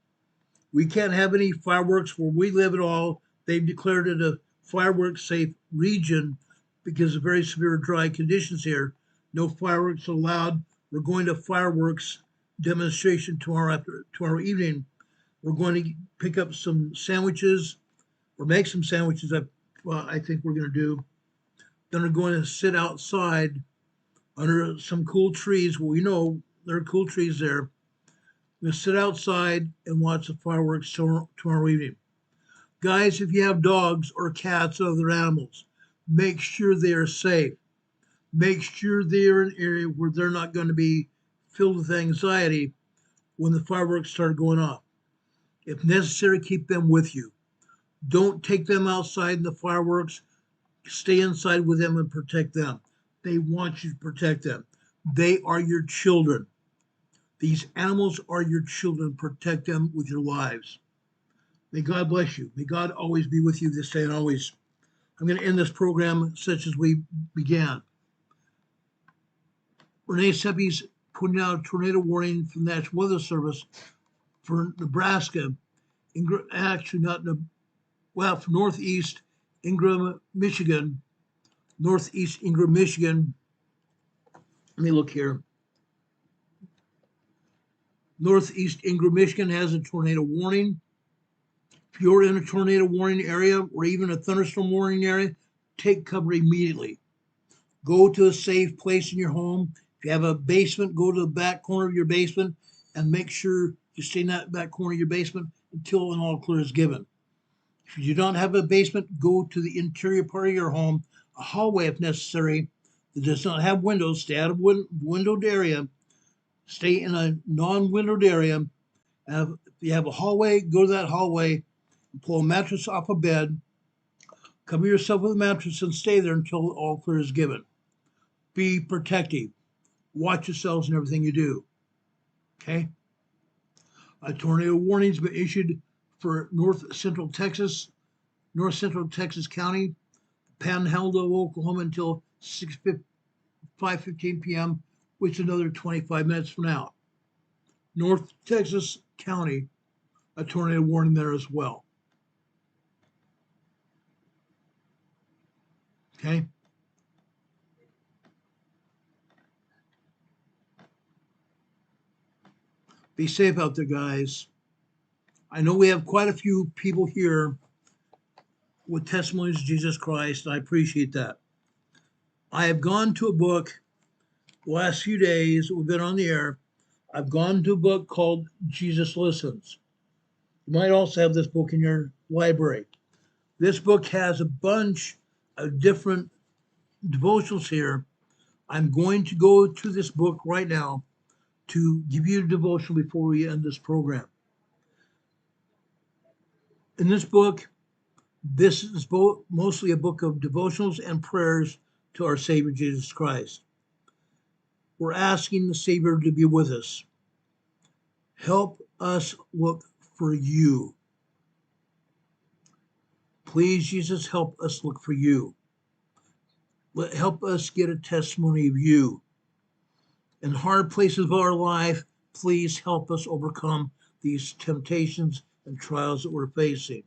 We can't have any fireworks where we live at all. They've declared it a fireworks safe region because of very severe dry conditions here. No fireworks allowed. We're going to fireworks demonstration tomorrow evening. We're going to pick up some sandwiches or make some sandwiches. I think we're going to do. Then we're going to sit outside under some cool trees. Well, we know there are cool trees there. I'm going to sit outside and watch the fireworks tomorrow evening. Guys, if you have dogs or cats or other animals, make sure they are safe. Make sure they are in an area where they're not going to be filled with anxiety when the fireworks start going off. If necessary, keep them with you. Don't take them outside in the fireworks. Stay inside with them and protect them. They want you to protect them. They are your children. These animals are your children. Protect them with your lives. May God bless you. May God always be with you this day and always. I'm going to end this program such as we began. Renee Seppi's putting out a tornado warning from the National Weather Service for Nebraska. Actually, not for Northeast Ingram, Michigan. Northeast Ingram, Michigan. Let me look here. Northeast Ingram, Michigan has a tornado warning. If you're in a tornado warning area or even a thunderstorm warning area, take cover immediately. Go to a safe place in your home. If you have a basement, go to the back corner of your basement and make sure you stay in that back corner of your basement until an all clear is given. If you don't have a basement, go to the interior part of your home, a hallway if necessary, that does not have windows. Stay out of windowed area. Stay in a non-windowed area. If you have a hallway, go to that hallway, and pull a mattress off a bed, cover yourself with a mattress and stay there until all clear is given. Be protective. Watch yourselves in everything you do. Okay? A tornado warning has been issued for North Central Texas County, Panhandle of Oklahoma until 5:15 p.m., which is another 25 minutes from now. North Texas County, a tornado warning there as well. Okay? Be safe out there, guys. I know we have quite a few people here with testimonies of Jesus Christ, and I appreciate that. I have gone to a book the last few days, we've been on the air. I've gone to a book called Jesus Listens. You might also have this book in your library. This book has a bunch of different devotionals here. I'm going to go to this book right now to give you a devotion before we end this program. In this book, this is mostly a book of devotionals and prayers to our Savior Jesus Christ. We're asking the Savior to be with us. Help us look for you. Please, Jesus, help us look for you. Help us get a testimony of you. In hard places of our life, please help us overcome these temptations and trials that we're facing.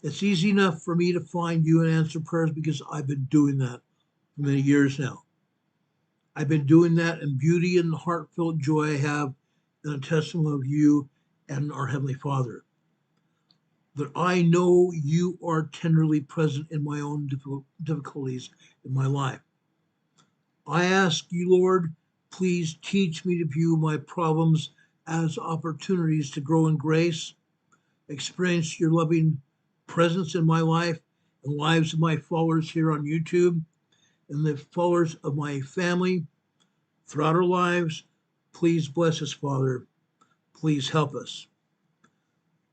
It's easy enough for me to find you and answer prayers because I've been doing that for many years now. I've been doing that in beauty and heartfelt joy I have in a testimony of you and our Heavenly Father. That I know you are tenderly present in my own difficulties in my life. I ask you, Lord, please teach me to view my problems as opportunities to grow in grace, experience your loving presence in my life and lives of my followers here on YouTube and the followers of my family throughout our lives. Please bless us, Father. Please help us.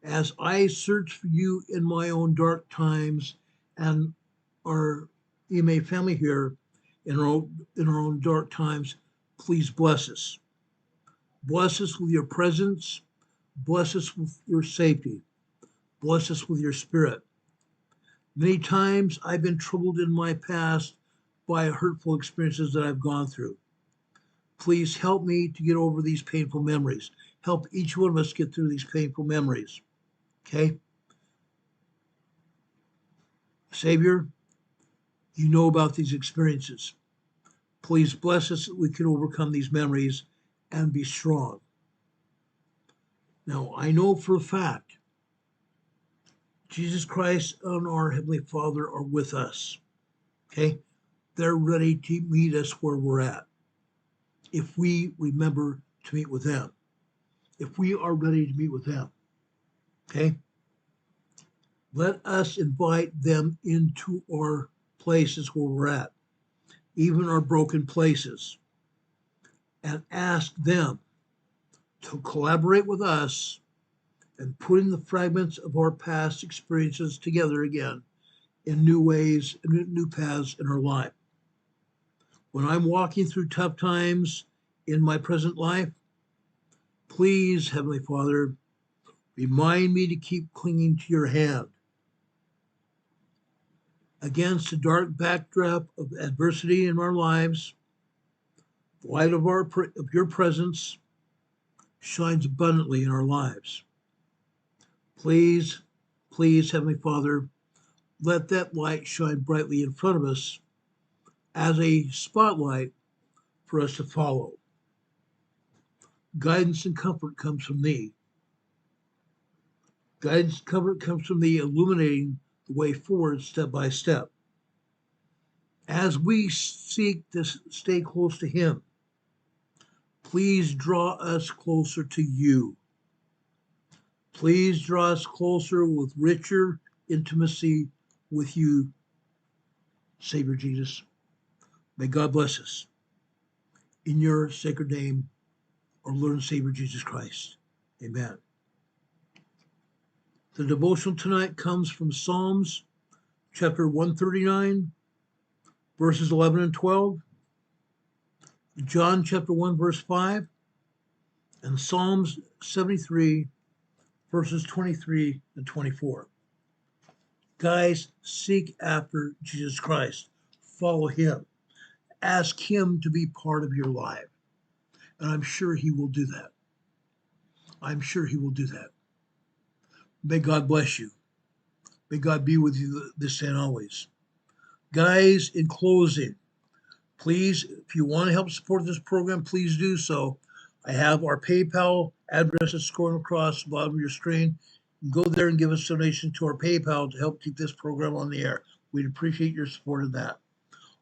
As I search for you in my own dark times and our EMA family here in our own dark times, please bless us. Bless us with your presence. Bless us with your safety. Bless us with your spirit. Many times I've been troubled in my past by hurtful experiences that I've gone through. Please help me to get over these painful memories. Help each one of us get through these painful memories. Okay? Savior, you know about these experiences. Please bless us that we can overcome these memories and be strong. Now, I know for a fact Jesus Christ and our Heavenly Father are with us. Okay? They're ready to meet us where we're at if we remember to meet with them. if we are ready to meet with them. Okay? Let us invite them into our places where we're at, even our broken places, and ask them to collaborate with us and putting the fragments of our past experiences together again in new ways and new paths in our life. When I'm walking through tough times in my present life, please, Heavenly Father, remind me to keep clinging to your hand. Against the dark backdrop of adversity in our lives, the light of your presence shines abundantly in our lives. Please, please, Heavenly Father, let that light shine brightly in front of us as a spotlight for us to follow. Guidance and comfort comes from thee. Guidance and comfort comes from thee, illuminating the way forward step by step. As we seek to stay close to him, please draw us closer to you. Please draw us closer with richer intimacy with you, Savior Jesus. May God bless us. In your sacred name, our Lord and Savior Jesus Christ. Amen. The devotional tonight comes from Psalms chapter 139, verses 11 and 12, John chapter 1, verse 5, and Psalms 73, verses 23 and 24. Guys, seek after Jesus Christ. Follow him. Ask him to be part of your life. And I'm sure he will do that. I'm sure he will do that. May God bless you. May God be with you this and always. Guys, in closing, please, if you want to help support this program, please do so. I have our PayPal address that's scrolling across the bottom of your screen. Go there and give us a donation to our PayPal to help keep this program on the air. We'd appreciate your support of that.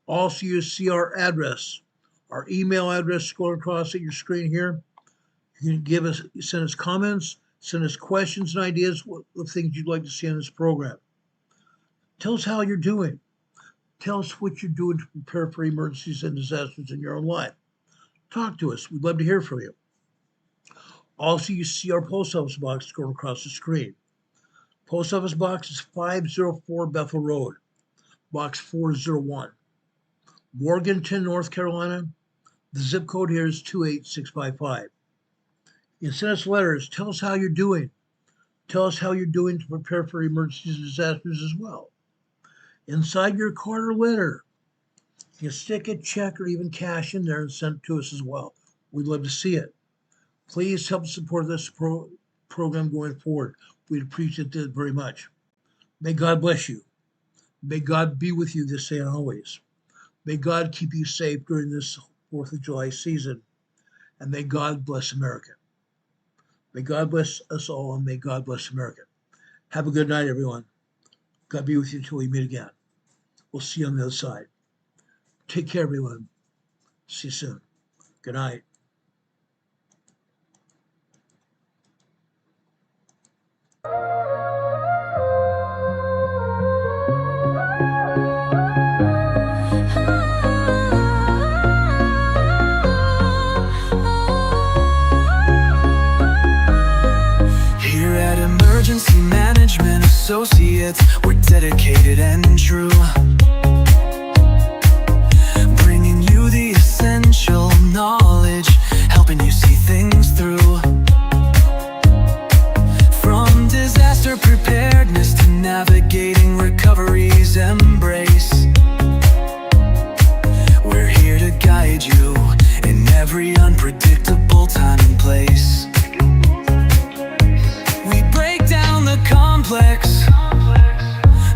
Also, you see our address, our email address scrolling across at your screen here. You can send us comments, send us questions and ideas, what the things you'd like to see on this program. Tell us how you're doing. Tell us what you're doing to prepare for emergencies and disasters in your own life. Talk to us. We'd love to hear from you. Also, you see our post office box going across the screen. Post office box is 504 Bethel Road, box 401. Morganton, North Carolina. The zip code here is 28655. You send us letters. Tell us how you're doing. Tell us how you're doing to prepare for emergencies and disasters as well. Inside your card or letter, you stick a check or even cash in there and send it to us as well. We'd love to see it. Please help support this program going forward. We'd appreciate that very much. May God bless you. May God be with you this day and always. May God keep you safe during this 4th of July season. And may God bless America. May God bless us all, and may God bless America. Have a good night, everyone. God be with you until we meet again. We'll see you on the other side. Take care, everyone. See you soon. Good night. Here at Emergency Management Associates, we're dedicated and true, bringing you the essential knowledge, helping you see things through. From disaster preparedness to navigating recovery's embrace, we're here to guide you in every unpredictable time and place. We break down the complex,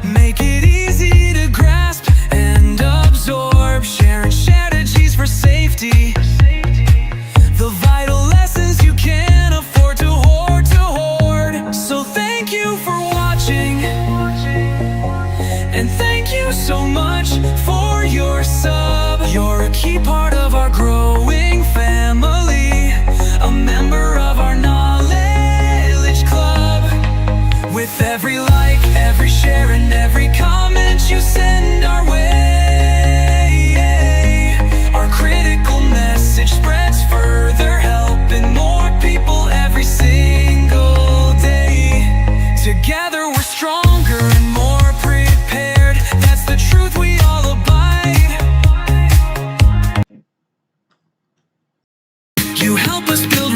make it easy to grasp and absorb, sharing strategies for safety, the vital lessons you can't afford to hoard. So thank you for watching, and thank you so much for your sub. You're a key part of our growing family, a member of our knowledge.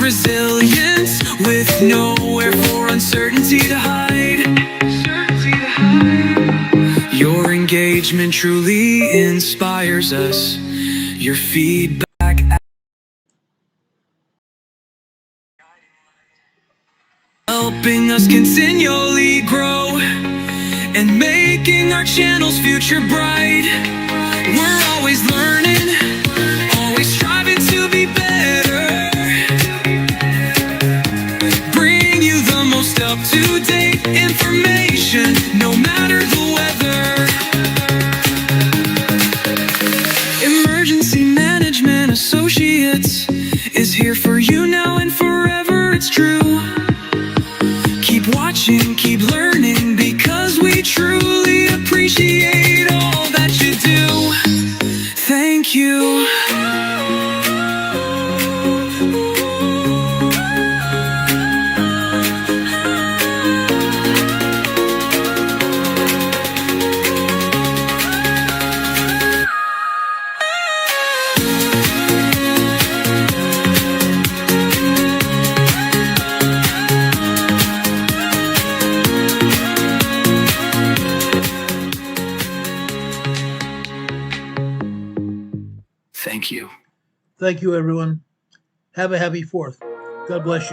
resilience with nowhere for uncertainty to hide. Your engagement truly inspires us. Your feedback helping us continually grow and making our channels future bright. We're always learning, always striving to be better. Bring you the most up-to-date information, no matter the weather. Emergency Management Associates is here for you now and forever, it's true. Keep watching, keep learning, because we truly appreciate all that you do. Thank you. Thank you. Thank you, everyone. Have a happy 4th. God bless you.